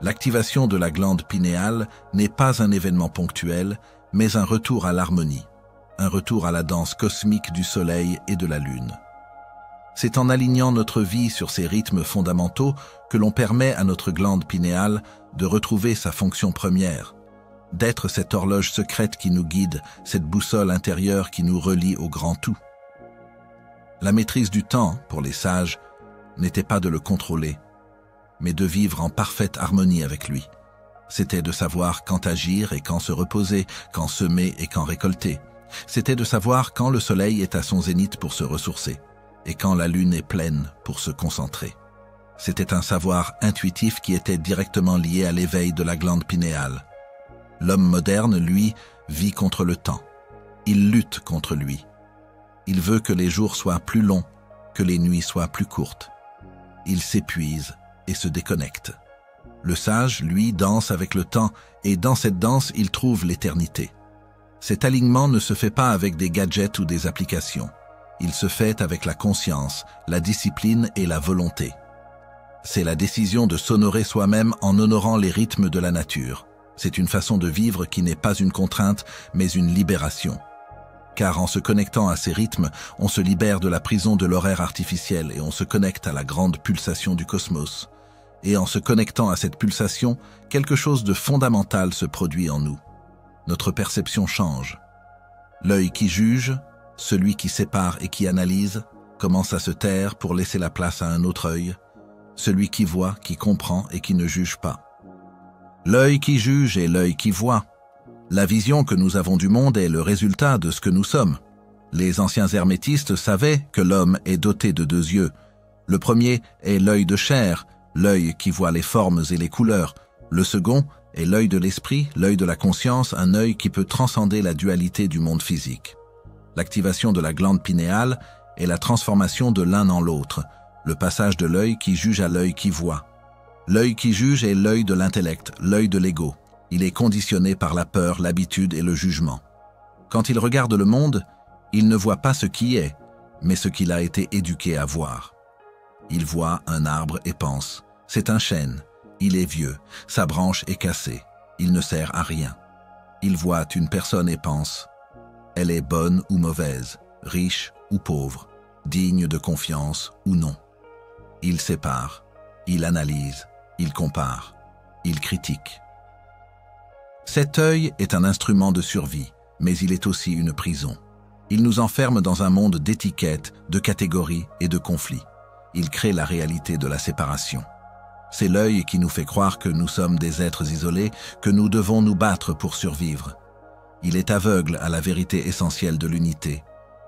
L'activation de la glande pinéale n'est pas un événement ponctuel, mais un retour à l'harmonie, un retour à la danse cosmique du soleil et de la lune. C'est en alignant notre vie sur ces rythmes fondamentaux que l'on permet à notre glande pinéale de retrouver sa fonction première, d'être cette horloge secrète qui nous guide, cette boussole intérieure qui nous relie au grand tout. La maîtrise du temps, pour les sages, n'était pas de le contrôler, mais de vivre en parfaite harmonie avec lui. C'était de savoir quand agir et quand se reposer, quand semer et quand récolter. C'était de savoir quand le soleil est à son zénith pour se ressourcer, et quand la lune est pleine pour se concentrer. C'était un savoir intuitif qui était directement lié à l'éveil de la glande pinéale. L'homme moderne, lui, vit contre le temps. Il lutte contre lui. Il veut que les jours soient plus longs, que les nuits soient plus courtes. Il s'épuise et se déconnecte. Le sage, lui, danse avec le temps, et dans cette danse, il trouve l'éternité. Cet alignement ne se fait pas avec des gadgets ou des applications. Il se fait avec la conscience, la discipline et la volonté. C'est la décision de s'honorer soi-même en honorant les rythmes de la nature. C'est une façon de vivre qui n'est pas une contrainte, mais une libération. Car en se connectant à ces rythmes, on se libère de la prison de l'horaire artificiel et on se connecte à la grande pulsation du cosmos. Et en se connectant à cette pulsation, quelque chose de fondamental se produit en nous. Notre perception change. L'œil qui juge, celui qui sépare et qui analyse, commence à se taire pour laisser la place à un autre œil, celui qui voit, qui comprend et qui ne juge pas. L'œil qui juge est l'œil qui voit. La vision que nous avons du monde est le résultat de ce que nous sommes. Les anciens hermétistes savaient que l'homme est doté de deux yeux. Le premier est l'œil de chair, l'œil qui voit les formes et les couleurs. Le second est l'œil de l'esprit, l'œil de la conscience, un œil qui peut transcender la dualité du monde physique. L'activation de la glande pinéale est la transformation de l'un en l'autre, le passage de l'œil qui juge à l'œil qui voit. L'œil qui juge est l'œil de l'intellect, l'œil de l'ego. Il est conditionné par la peur, l'habitude et le jugement. Quand il regarde le monde, il ne voit pas ce qui est, mais ce qu'il a été éduqué à voir. Il voit un arbre et pense « c'est un chêne, il est vieux, sa branche est cassée, il ne sert à rien ». Il voit une personne et pense « elle est bonne ou mauvaise, riche ou pauvre, digne de confiance ou non ». Il sépare, il analyse, il compare, il critique. Cet œil est un instrument de survie, mais il est aussi une prison. Il nous enferme dans un monde d'étiquettes, de catégories et de conflits. Il crée la réalité de la séparation. C'est l'œil qui nous fait croire que nous sommes des êtres isolés, que nous devons nous battre pour survivre. Il est aveugle à la vérité essentielle de l'unité.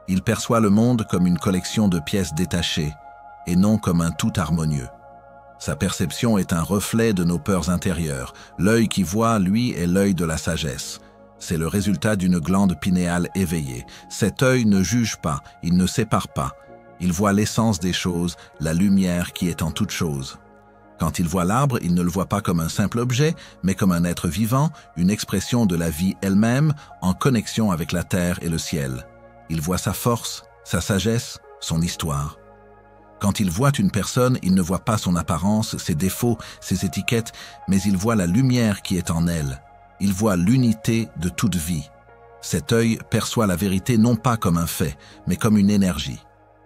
Il perçoit le monde comme une collection de pièces détachées, et non comme un tout harmonieux. Sa perception est un reflet de nos peurs intérieures. L'œil qui voit, lui, est l'œil de la sagesse. C'est le résultat d'une glande pinéale éveillée. Cet œil ne juge pas, il ne sépare pas. Il voit l'essence des choses, la lumière qui est en toute chose. Quand il voit l'arbre, il ne le voit pas comme un simple objet, mais comme un être vivant, une expression de la vie elle-même, en connexion avec la terre et le ciel. Il voit sa force, sa sagesse, son histoire. Quand il voit une personne, il ne voit pas son apparence, ses défauts, ses étiquettes, mais il voit la lumière qui est en elle. Il voit l'unité de toute vie. Cet œil perçoit la vérité non pas comme un fait, mais comme une énergie.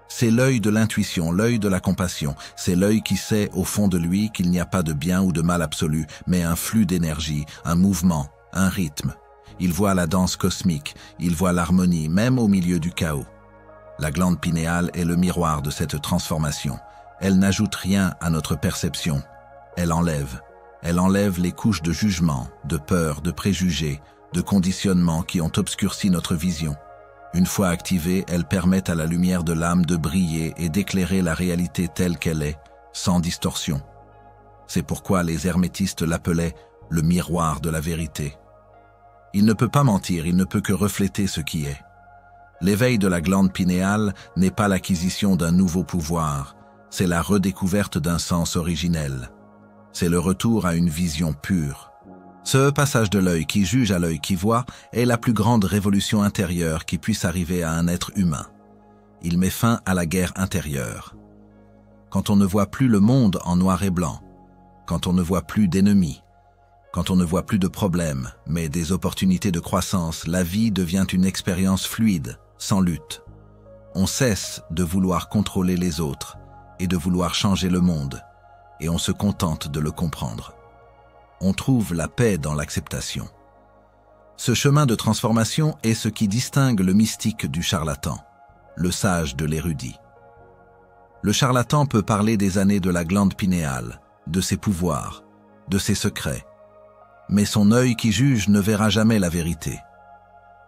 C'est l'œil de l'intuition, l'œil de la compassion. C'est l'œil qui sait au fond de lui qu'il n'y a pas de bien ou de mal absolu, mais un flux d'énergie, un mouvement, un rythme. Il voit la danse cosmique, il voit l'harmonie, même au milieu du chaos. La glande pinéale est le miroir de cette transformation. Elle n'ajoute rien à notre perception. Elle enlève. Elle enlève les couches de jugement, de peur, de préjugés, de conditionnements qui ont obscurci notre vision. Une fois activée, elle permet à la lumière de l'âme de briller et d'éclairer la réalité telle qu'elle est, sans distorsion. C'est pourquoi les hermétistes l'appelaient le miroir de la vérité. Il ne peut pas mentir, il ne peut que refléter ce qui est. L'éveil de la glande pinéale n'est pas l'acquisition d'un nouveau pouvoir, c'est la redécouverte d'un sens originel. C'est le retour à une vision pure. Ce passage de l'œil qui juge à l'œil qui voit est la plus grande révolution intérieure qui puisse arriver à un être humain. Il met fin à la guerre intérieure. Quand on ne voit plus le monde en noir et blanc, quand on ne voit plus d'ennemis, quand on ne voit plus de problèmes, mais des opportunités de croissance, la vie devient une expérience fluide, sans lutte. On cesse de vouloir contrôler les autres et de vouloir changer le monde, et on se contente de le comprendre. On trouve la paix dans l'acceptation. Ce chemin de transformation est ce qui distingue le mystique du charlatan, le sage de l'érudit. Le charlatan peut parler des années de la glande pinéale, de ses pouvoirs, de ses secrets, mais son œil qui juge ne verra jamais la vérité.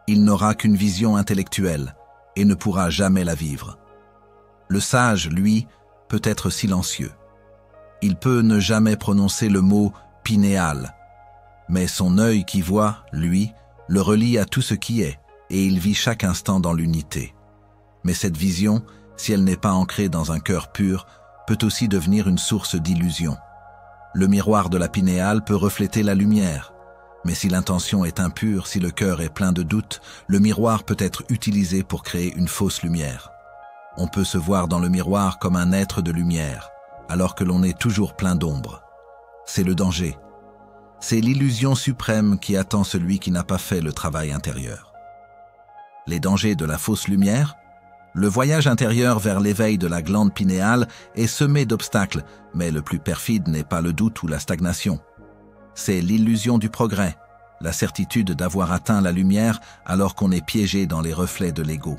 Il n'aura qu'une vision intellectuelle et ne pourra jamais la vivre. Le sage, lui, peut être silencieux. Il peut ne jamais prononcer le mot « pinéal », mais son œil qui voit, lui, le relie à tout ce qui est, et il vit chaque instant dans l'unité. Mais cette vision, si elle n'est pas ancrée dans un cœur pur, peut aussi devenir une source d'illusion. Le miroir de la pinéale peut refléter la lumière. Mais si l'intention est impure, si le cœur est plein de doutes, le miroir peut être utilisé pour créer une fausse lumière. On peut se voir dans le miroir comme un être de lumière, alors que l'on est toujours plein d'ombre. C'est le danger. C'est l'illusion suprême qui attend celui qui n'a pas fait le travail intérieur. Les dangers de la fausse lumière? Le voyage intérieur vers l'éveil de la glande pinéale est semé d'obstacles, mais le plus perfide n'est pas le doute ou la stagnation. C'est l'illusion du progrès, la certitude d'avoir atteint la lumière alors qu'on est piégé dans les reflets de l'ego.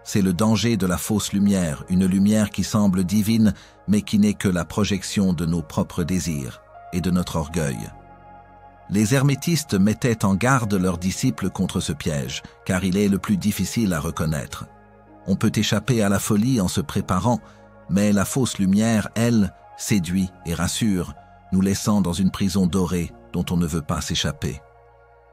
C'est le danger de la fausse lumière, une lumière qui semble divine, mais qui n'est que la projection de nos propres désirs et de notre orgueil. Les hermétistes mettaient en garde leurs disciples contre ce piège, car il est le plus difficile à reconnaître. On peut échapper à la folie en se préparant, mais la fausse lumière, elle, séduit et rassure, nous laissant dans une prison dorée dont on ne veut pas s'échapper.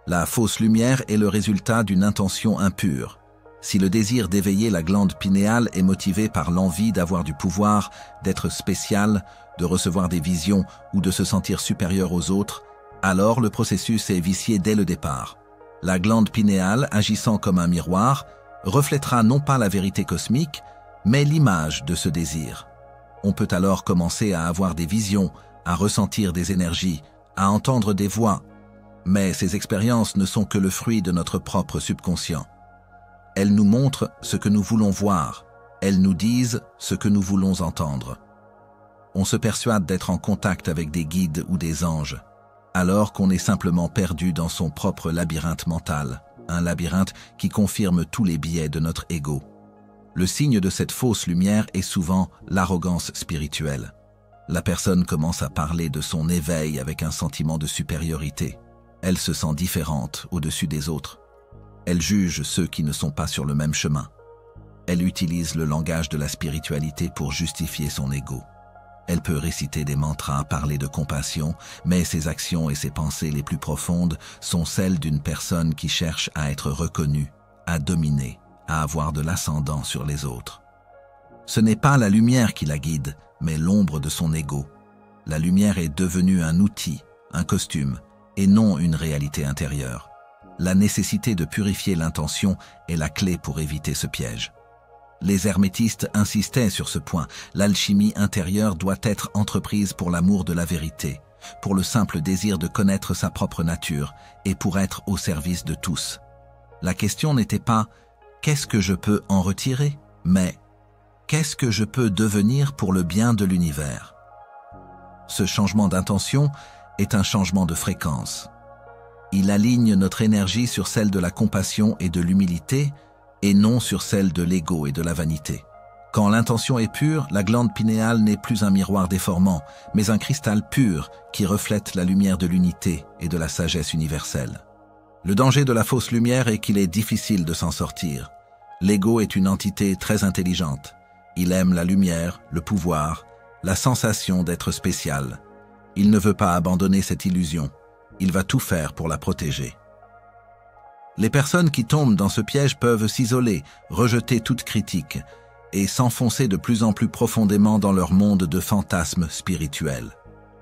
La fausse lumière est le résultat d'une intention impure. Si le désir d'éveiller la glande pinéale est motivé par l'envie d'avoir du pouvoir, d'être spécial, de recevoir des visions ou de se sentir supérieur aux autres, alors le processus est vicié dès le départ. La glande pinéale, agissant comme un miroir, reflètera non pas la vérité cosmique, mais l'image de ce désir. On peut alors commencer à avoir des visions, à ressentir des énergies, à entendre des voix, mais ces expériences ne sont que le fruit de notre propre subconscient. Elles nous montrent ce que nous voulons voir, elles nous disent ce que nous voulons entendre. On se persuade d'être en contact avec des guides ou des anges, alors qu'on est simplement perdu dans son propre labyrinthe mental, un labyrinthe qui confirme tous les biais de notre ego. Le signe de cette fausse lumière est souvent l'arrogance spirituelle. La personne commence à parler de son éveil avec un sentiment de supériorité. Elle se sent différente au-dessus des autres. Elle juge ceux qui ne sont pas sur le même chemin. Elle utilise le langage de la spiritualité pour justifier son ego. Elle peut réciter des mantras, parler de compassion, mais ses actions et ses pensées les plus profondes sont celles d'une personne qui cherche à être reconnue, à dominer, à avoir de l'ascendant sur les autres. Ce n'est pas la lumière qui la guide, mais l'ombre de son ego. La lumière est devenue un outil, un costume, et non une réalité intérieure. La nécessité de purifier l'intention est la clé pour éviter ce piège. Les hermétistes insistaient sur ce point. L'alchimie intérieure doit être entreprise pour l'amour de la vérité, pour le simple désir de connaître sa propre nature et pour être au service de tous. La question n'était pas « qu'est-ce que je peux en retirer ?» mais « qu'est-ce que je peux devenir pour le bien de l'univers ?» Ce changement d'intention est un changement de fréquence. Il aligne notre énergie sur celle de la compassion et de l'humilité et non sur celle de l'ego et de la vanité. Quand l'intention est pure, la glande pinéale n'est plus un miroir déformant, mais un cristal pur qui reflète la lumière de l'unité et de la sagesse universelle. Le danger de la fausse lumière est qu'il est difficile de s'en sortir. L'ego est une entité très intelligente. Il aime la lumière, le pouvoir, la sensation d'être spécial. Il ne veut pas abandonner cette illusion. Il va tout faire pour la protéger. Les personnes qui tombent dans ce piège peuvent s'isoler, rejeter toute critique et s'enfoncer de plus en plus profondément dans leur monde de fantasmes spirituels.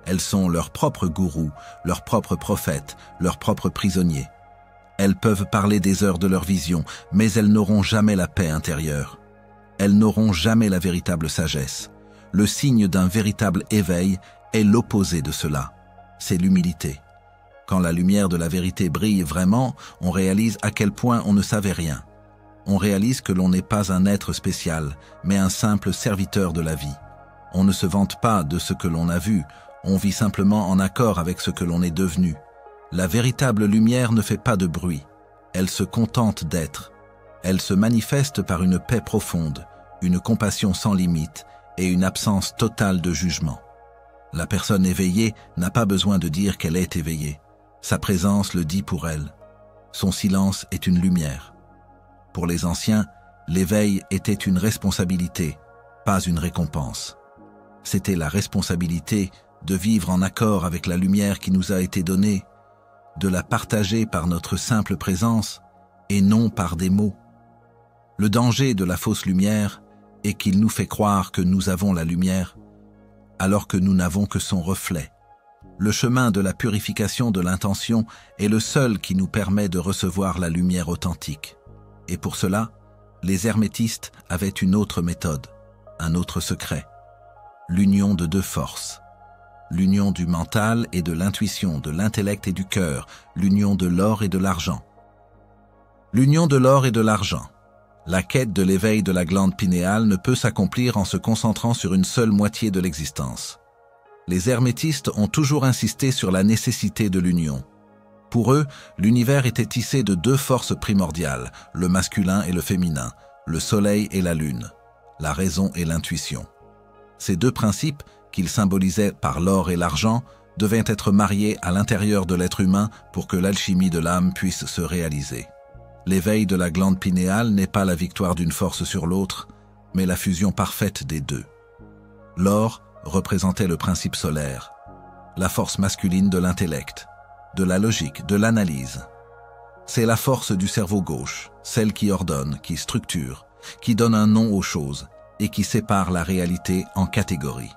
Elles sont leurs propres gourous, leurs propres prophètes, leurs propres prisonniers. Elles peuvent parler des heures de leur vision, mais elles n'auront jamais la paix intérieure. Elles n'auront jamais la véritable sagesse. Le signe d'un véritable éveil est l'opposé de cela. C'est l'humilité. Quand la lumière de la vérité brille vraiment, on réalise à quel point on ne savait rien. On réalise que l'on n'est pas un être spécial, mais un simple serviteur de la vie. On ne se vante pas de ce que l'on a vu, on vit simplement en accord avec ce que l'on est devenu. La véritable lumière ne fait pas de bruit. Elle se contente d'être. Elle se manifeste par une paix profonde, une compassion sans limite et une absence totale de jugement. La personne éveillée n'a pas besoin de dire qu'elle est éveillée. Sa présence le dit pour elle. Son silence est une lumière. Pour les anciens, l'éveil était une responsabilité, pas une récompense. C'était la responsabilité de vivre en accord avec la lumière qui nous a été donnée, de la partager par notre simple présence et non par des mots. Le danger de la fausse lumière est qu'il nous fait croire que nous avons la lumière, alors que nous n'avons que son reflet. Le chemin de la purification de l'intention est le seul qui nous permet de recevoir la lumière authentique. Et pour cela, les hermétistes avaient une autre méthode, un autre secret. L'union de deux forces. L'union du mental et de l'intuition, de l'intellect et du cœur, l'union de l'or et de l'argent. L'union de l'or et de l'argent. La quête de l'éveil de la glande pinéale ne peut s'accomplir en se concentrant sur une seule moitié de l'existence. Les hermétistes ont toujours insisté sur la nécessité de l'union. Pour eux, l'univers était tissé de deux forces primordiales, le masculin et le féminin, le soleil et la lune, la raison et l'intuition. Ces deux principes, qu'ils symbolisaient par l'or et l'argent, devaient être mariés à l'intérieur de l'être humain pour que l'alchimie de l'âme puisse se réaliser. L'éveil de la glande pinéale n'est pas la victoire d'une force sur l'autre, mais la fusion parfaite des deux. L'or représentait le principe solaire, la force masculine de l'intellect, de la logique, de l'analyse. C'est la force du cerveau gauche, celle qui ordonne, qui structure, qui donne un nom aux choses et qui sépare la réalité en catégories.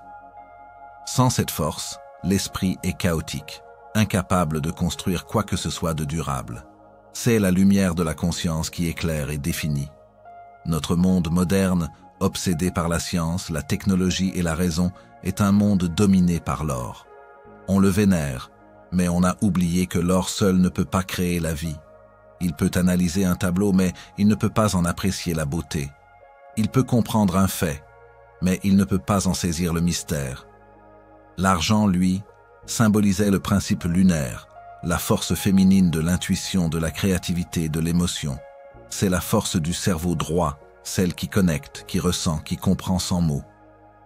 Sans cette force, l'esprit est chaotique, incapable de construire quoi que ce soit de durable. C'est la lumière de la conscience qui éclaire et définit. Notre monde moderne, obsédé par la science, la technologie et la raison, est un monde dominé par l'or. On le vénère, mais on a oublié que l'or seul ne peut pas créer la vie. Il peut analyser un tableau, mais il ne peut pas en apprécier la beauté. Il peut comprendre un fait, mais il ne peut pas en saisir le mystère. L'argent, lui, symbolisait le principe lunaire, la force féminine de l'intuition, de la créativité, de l'émotion. C'est la force du cerveau droit, celle qui connecte, qui ressent, qui comprend sans mots.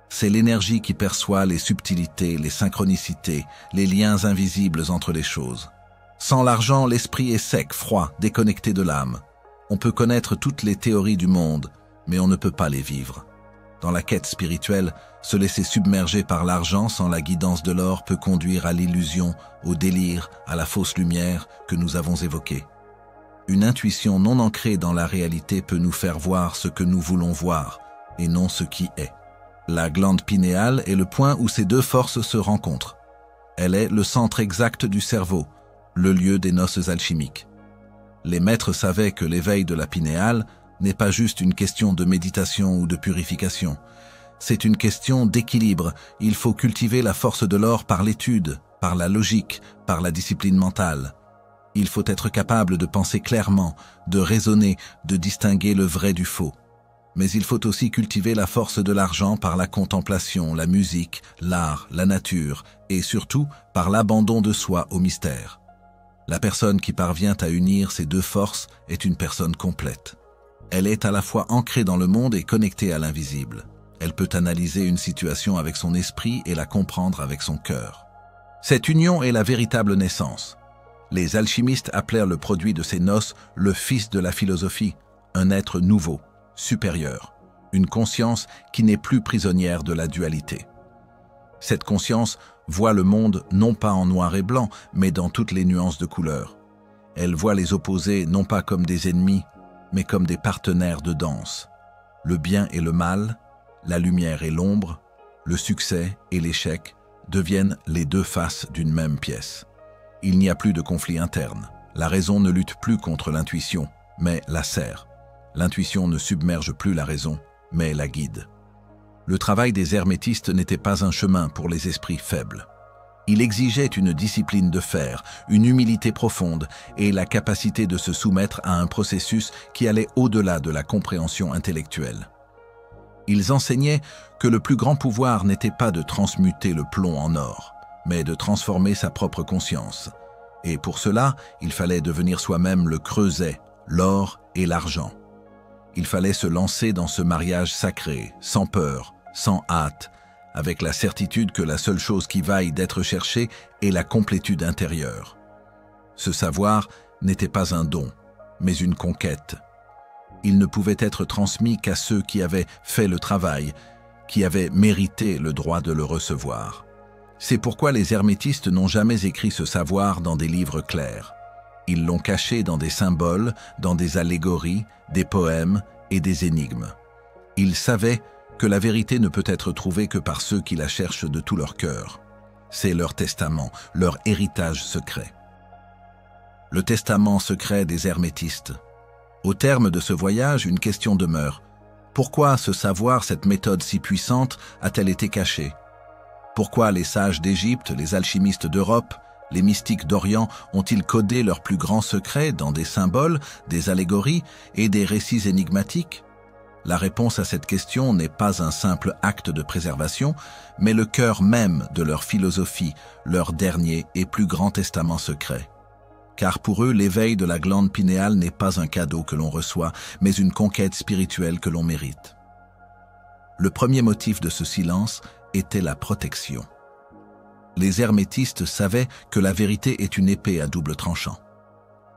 C'est l'énergie qui perçoit les subtilités, les synchronicités, les liens invisibles entre les choses. Sans l'argent, l'esprit est sec, froid, déconnecté de l'âme. On peut connaître toutes les théories du monde, mais on ne peut pas les vivre. Dans la quête spirituelle, se laisser submerger par l'argent sans la guidance de l'or peut conduire à l'illusion, au délire, à la fausse lumière que nous avons évoquée. Une intuition non ancrée dans la réalité peut nous faire voir ce que nous voulons voir, et non ce qui est. La glande pinéale est le point où ces deux forces se rencontrent. Elle est le centre exact du cerveau, le lieu des noces alchimiques. Les maîtres savaient que l'éveil de la pinéale n'est pas juste une question de méditation ou de purification. C'est une question d'équilibre. Il faut cultiver la force de l'or par l'étude, par la logique, par la discipline mentale. Il faut être capable de penser clairement, de raisonner, de distinguer le vrai du faux. Mais il faut aussi cultiver la force de l'argent par la contemplation, la musique, l'art, la nature, et surtout par l'abandon de soi au mystère. La personne qui parvient à unir ces deux forces est une personne complète. Elle est à la fois ancrée dans le monde et connectée à l'invisible. Elle peut analyser une situation avec son esprit et la comprendre avec son cœur. Cette union est la véritable naissance. Les alchimistes appelèrent le produit de ces noces le fils de la philosophie, un être nouveau, supérieur, une conscience qui n'est plus prisonnière de la dualité. Cette conscience voit le monde non pas en noir et blanc, mais dans toutes les nuances de couleurs. Elle voit les opposés non pas comme des ennemis, mais comme des partenaires de danse. Le bien et le mal, la lumière et l'ombre, le succès et l'échec deviennent les deux faces d'une même pièce. Il n'y a plus de conflit interne. La raison ne lutte plus contre l'intuition, mais la sert. L'intuition ne submerge plus la raison, mais la guide. Le travail des hermétistes n'était pas un chemin pour les esprits faibles. Il exigeait une discipline de fer, une humilité profonde et la capacité de se soumettre à un processus qui allait au-delà de la compréhension intellectuelle. Ils enseignaient que le plus grand pouvoir n'était pas de transmuter le plomb en or, mais de transformer sa propre conscience. Et pour cela, il fallait devenir soi-même le creuset, l'or et l'argent. Il fallait se lancer dans ce mariage sacré, sans peur, sans hâte, avec la certitude que la seule chose qui vaille d'être cherchée est la complétude intérieure. Ce savoir n'était pas un don, mais une conquête. Il ne pouvait être transmis qu'à ceux qui avaient fait le travail, qui avaient mérité le droit de le recevoir. C'est pourquoi les hermétistes n'ont jamais écrit ce savoir dans des livres clairs. Ils l'ont caché dans des symboles, dans des allégories, des poèmes et des énigmes. Ils savaient que la vérité ne peut être trouvée que par ceux qui la cherchent de tout leur cœur. C'est leur testament, leur héritage secret. Le testament secret des hermétistes. Au terme de ce voyage, une question demeure. Pourquoi ce savoir, cette méthode si puissante, a-t-elle été cachée? Pourquoi les sages d'Égypte, les alchimistes d'Europe, les mystiques d'Orient ont-ils codé leurs plus grands secrets dans des symboles, des allégories et des récits énigmatiques? La réponse à cette question n'est pas un simple acte de préservation, mais le cœur même de leur philosophie, leur dernier et plus grand testament secret. Car pour eux, l'éveil de la glande pinéale n'est pas un cadeau que l'on reçoit, mais une conquête spirituelle que l'on mérite. Le premier motif de ce silence était la protection. Les hermétistes savaient que la vérité est une épée à double tranchant.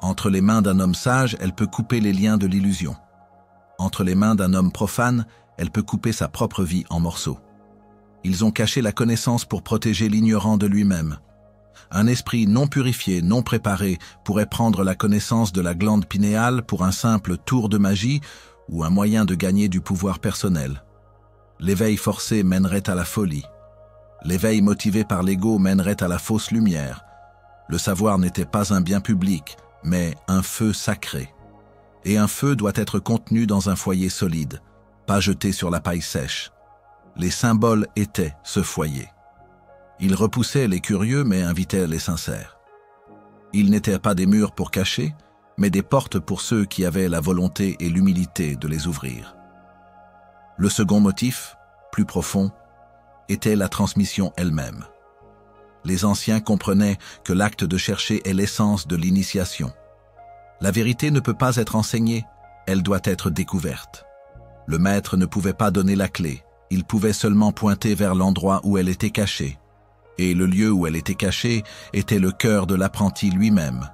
Entre les mains d'un homme sage, elle peut couper les liens de l'illusion. Entre les mains d'un homme profane, elle peut couper sa propre vie en morceaux. Ils ont caché la connaissance pour protéger l'ignorant de lui-même. Un esprit non purifié, non préparé, pourrait prendre la connaissance de la glande pinéale pour un simple tour de magie ou un moyen de gagner du pouvoir personnel. L'éveil forcé mènerait à la folie. L'éveil motivé par l'ego mènerait à la fausse lumière. Le savoir n'était pas un bien public, mais un feu sacré. Et un feu doit être contenu dans un foyer solide, pas jeté sur la paille sèche. Les symboles étaient ce foyer. Ils repoussaient les curieux mais invitaient les sincères. Ils n'étaient pas des murs pour cacher, mais des portes pour ceux qui avaient la volonté et l'humilité de les ouvrir. Le second motif, plus profond, était la transmission elle-même. Les anciens comprenaient que l'acte de chercher est l'essence de l'initiation. La vérité ne peut pas être enseignée, elle doit être découverte. Le maître ne pouvait pas donner la clé, il pouvait seulement pointer vers l'endroit où elle était cachée. Et le lieu où elle était cachée était le cœur de l'apprenti lui-même.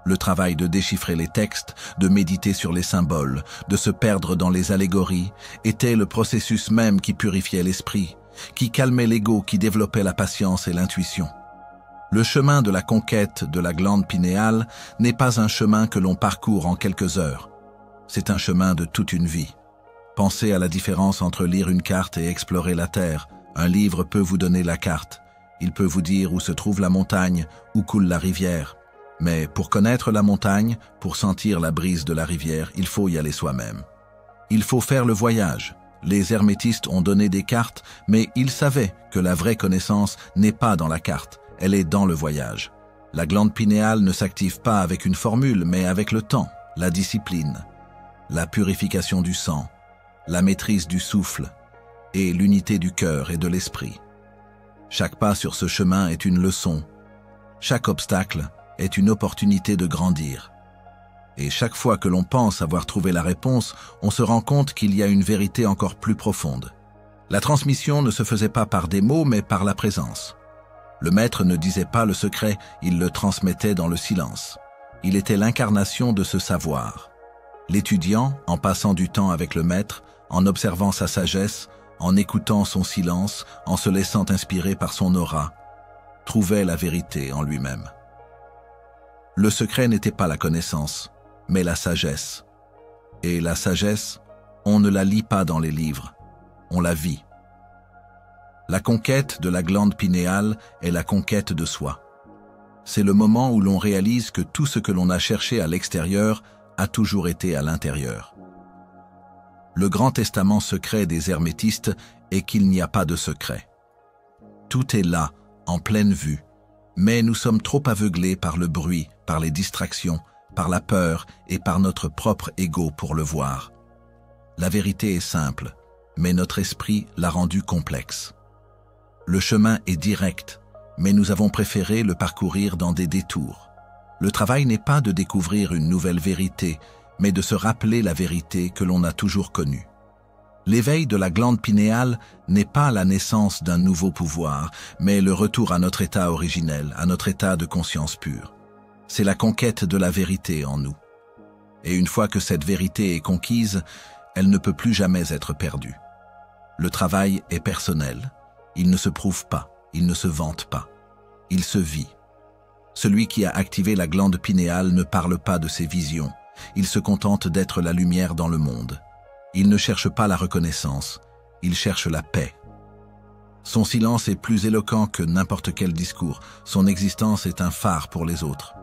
Le travail de déchiffrer les textes, de méditer sur les symboles, de se perdre dans les allégories, était le processus même qui purifiait l'esprit, qui calmait l'ego, qui développait la patience et l'intuition. Le chemin de la conquête de la glande pinéale n'est pas un chemin que l'on parcourt en quelques heures. C'est un chemin de toute une vie. Pensez à la différence entre lire une carte et explorer la terre. Un livre peut vous donner la carte. Il peut vous dire où se trouve la montagne, où coule la rivière. Mais pour connaître la montagne, pour sentir la brise de la rivière, il faut y aller soi-même. Il faut faire le voyage. Les hermétistes ont donné des cartes, mais ils savaient que la vraie connaissance n'est pas dans la carte, elle est dans le voyage. La glande pinéale ne s'active pas avec une formule, mais avec le temps, la discipline, la purification du sang, la maîtrise du souffle et l'unité du cœur et de l'esprit. Chaque pas sur ce chemin est une leçon. Chaque obstacle est une opportunité de grandir. Et chaque fois que l'on pense avoir trouvé la réponse, on se rend compte qu'il y a une vérité encore plus profonde. La transmission ne se faisait pas par des mots, mais par la présence. Le maître ne disait pas le secret, il le transmettait dans le silence. Il était l'incarnation de ce savoir. L'étudiant, en passant du temps avec le maître, en observant sa sagesse, en écoutant son silence, en se laissant inspirer par son aura, trouvait la vérité en lui-même. Le secret n'était pas la connaissance, mais la sagesse. Et la sagesse, on ne la lit pas dans les livres, on la vit. La conquête de la glande pinéale est la conquête de soi. C'est le moment où l'on réalise que tout ce que l'on a cherché à l'extérieur a toujours été à l'intérieur. Le grand testament secret des hermétistes est qu'il n'y a pas de secret. Tout est là, en pleine vue, mais nous sommes trop aveuglés par le bruit, par les distractions, par la peur et par notre propre ego pour le voir. La vérité est simple, mais notre esprit l'a rendue complexe. Le chemin est direct, mais nous avons préféré le parcourir dans des détours. Le travail n'est pas de découvrir une nouvelle vérité, mais de se rappeler la vérité que l'on a toujours connue. L'éveil de la glande pinéale n'est pas la naissance d'un nouveau pouvoir, mais le retour à notre état originel, à notre état de conscience pure. C'est la conquête de la vérité en nous. Et une fois que cette vérité est conquise, elle ne peut plus jamais être perdue. Le travail est personnel. Il ne se prouve pas, il ne se vante pas. Il se vit. Celui qui a activé la glande pinéale ne parle pas de ses visions. Il se contente d'être la lumière dans le monde. Il ne cherche pas la reconnaissance, il cherche la paix. Son silence est plus éloquent que n'importe quel discours. Son existence est un phare pour les autres.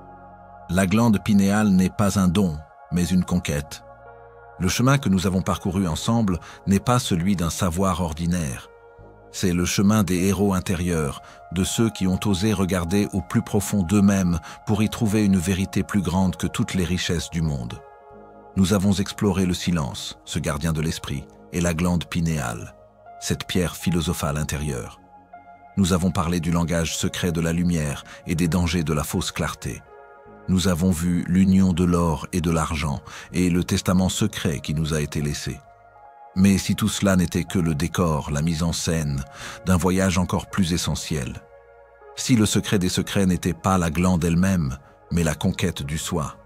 La glande pinéale n'est pas un don, mais une conquête. Le chemin que nous avons parcouru ensemble n'est pas celui d'un savoir ordinaire. C'est le chemin des héros intérieurs, de ceux qui ont osé regarder au plus profond d'eux-mêmes pour y trouver une vérité plus grande que toutes les richesses du monde. Nous avons exploré le silence, ce gardien de l'esprit, et la glande pinéale, cette pierre philosophale intérieure. Nous avons parlé du langage secret de la lumière et des dangers de la fausse clarté. Nous avons vu l'union de l'or et de l'argent et le testament secret qui nous a été laissé. Mais si tout cela n'était que le décor, la mise en scène, d'un voyage encore plus essentiel, si le secret des secrets n'était pas la glande elle-même, mais la conquête du soi.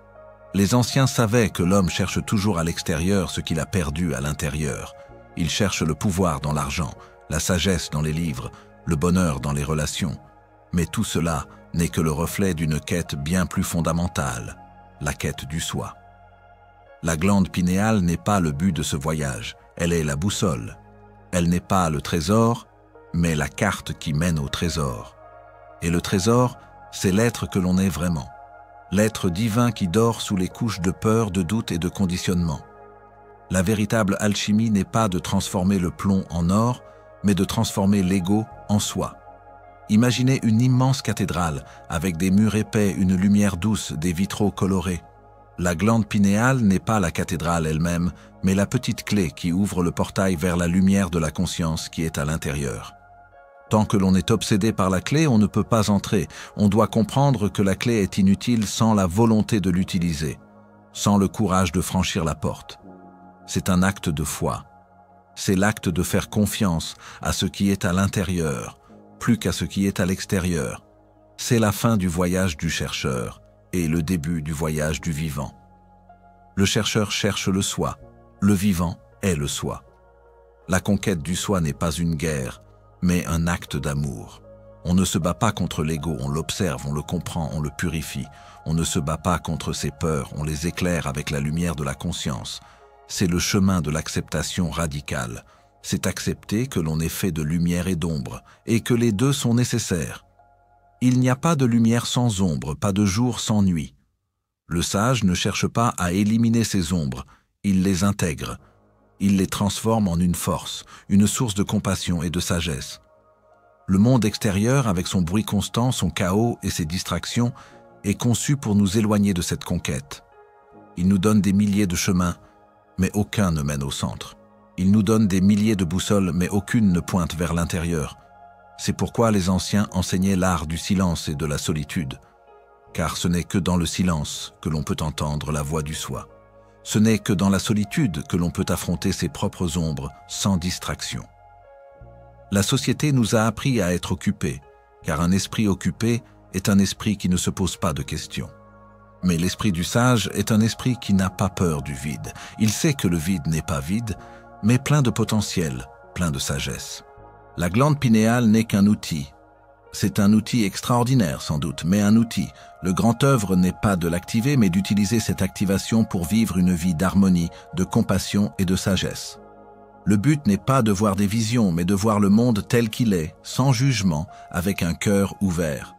Les anciens savaient que l'homme cherche toujours à l'extérieur ce qu'il a perdu à l'intérieur. Il cherche le pouvoir dans l'argent, la sagesse dans les livres, le bonheur dans les relations. Mais tout cela n'est que le reflet d'une quête bien plus fondamentale, la quête du soi. La glande pinéale n'est pas le but de ce voyage, elle est la boussole. Elle n'est pas le trésor, mais la carte qui mène au trésor. Et le trésor, c'est l'être que l'on est vraiment. L'être divin qui dort sous les couches de peur, de doute et de conditionnement. La véritable alchimie n'est pas de transformer le plomb en or, mais de transformer l'ego en soi. Imaginez une immense cathédrale, avec des murs épais, une lumière douce, des vitraux colorés. La glande pinéale n'est pas la cathédrale elle-même, mais la petite clé qui ouvre le portail vers la lumière de la conscience qui est à l'intérieur. Tant que l'on est obsédé par la clé, on ne peut pas entrer. On doit comprendre que la clé est inutile sans la volonté de l'utiliser, sans le courage de franchir la porte. C'est un acte de foi. C'est l'acte de faire confiance à ce qui est à l'intérieur, plus qu'à ce qui est à l'extérieur. C'est la fin du voyage du chercheur et le début du voyage du vivant. Le chercheur cherche le soi, le vivant est le soi. La conquête du soi n'est pas une guerre, mais un acte d'amour. On ne se bat pas contre l'ego, on l'observe, on le comprend, on le purifie. On ne se bat pas contre ses peurs, on les éclaire avec la lumière de la conscience. C'est le chemin de l'acceptation radicale. C'est accepter que l'on est fait de lumière et d'ombre, et que les deux sont nécessaires. Il n'y a pas de lumière sans ombre, pas de jour sans nuit. Le sage ne cherche pas à éliminer ces ombres, il les intègre. Il les transforme en une force, une source de compassion et de sagesse. Le monde extérieur, avec son bruit constant, son chaos et ses distractions, est conçu pour nous éloigner de cette conquête. Il nous donne des milliers de chemins, mais aucun ne mène au centre. Il nous donne des milliers de boussoles, mais aucune ne pointe vers l'intérieur. C'est pourquoi les anciens enseignaient l'art du silence et de la solitude, car ce n'est que dans le silence que l'on peut entendre la voix du soi. Ce n'est que dans la solitude que l'on peut affronter ses propres ombres sans distraction. La société nous a appris à être occupés, car un esprit occupé est un esprit qui ne se pose pas de questions. Mais l'esprit du sage est un esprit qui n'a pas peur du vide. Il sait que le vide n'est pas vide, mais plein de potentiel, plein de sagesse. La glande pinéale n'est qu'un outil. C'est un outil extraordinaire sans doute, mais un outil. Le grand œuvre n'est pas de l'activer, mais d'utiliser cette activation pour vivre une vie d'harmonie, de compassion et de sagesse. Le but n'est pas de voir des visions, mais de voir le monde tel qu'il est, sans jugement, avec un cœur ouvert.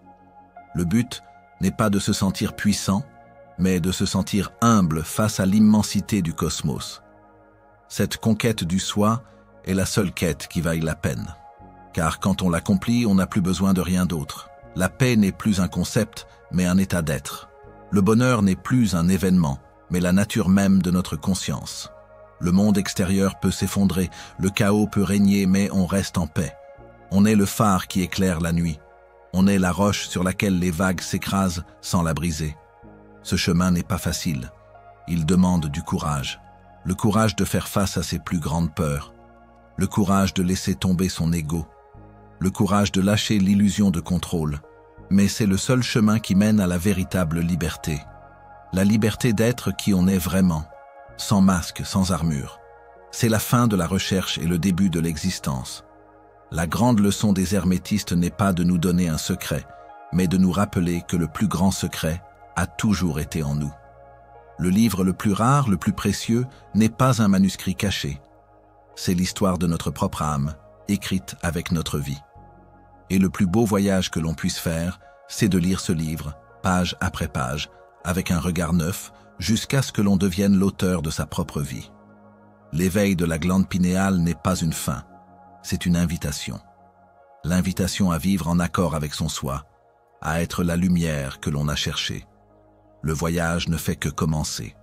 Le but n'est pas de se sentir puissant, mais de se sentir humble face à l'immensité du cosmos. Cette conquête du soi est la seule quête qui vaille la peine. Car quand on l'accomplit, on n'a plus besoin de rien d'autre. La paix n'est plus un concept, mais un état d'être. Le bonheur n'est plus un événement, mais la nature même de notre conscience. Le monde extérieur peut s'effondrer, le chaos peut régner, mais on reste en paix. On est le phare qui éclaire la nuit. On est la roche sur laquelle les vagues s'écrasent sans la briser. Ce chemin n'est pas facile. Il demande du courage. Le courage de faire face à ses plus grandes peurs. Le courage de laisser tomber son ego. Le courage de lâcher l'illusion de contrôle. Mais c'est le seul chemin qui mène à la véritable liberté. La liberté d'être qui on est vraiment, sans masque, sans armure. C'est la fin de la recherche et le début de l'existence. La grande leçon des hermétistes n'est pas de nous donner un secret, mais de nous rappeler que le plus grand secret a toujours été en nous. Le livre le plus rare, le plus précieux, n'est pas un manuscrit caché. C'est l'histoire de notre propre âme, écrite avec notre vie. Et le plus beau voyage que l'on puisse faire, c'est de lire ce livre, page après page, avec un regard neuf, jusqu'à ce que l'on devienne l'auteur de sa propre vie. L'éveil de la glande pinéale n'est pas une fin, c'est une invitation. L'invitation à vivre en accord avec son soi, à être la lumière que l'on a cherchée. Le voyage ne fait que commencer.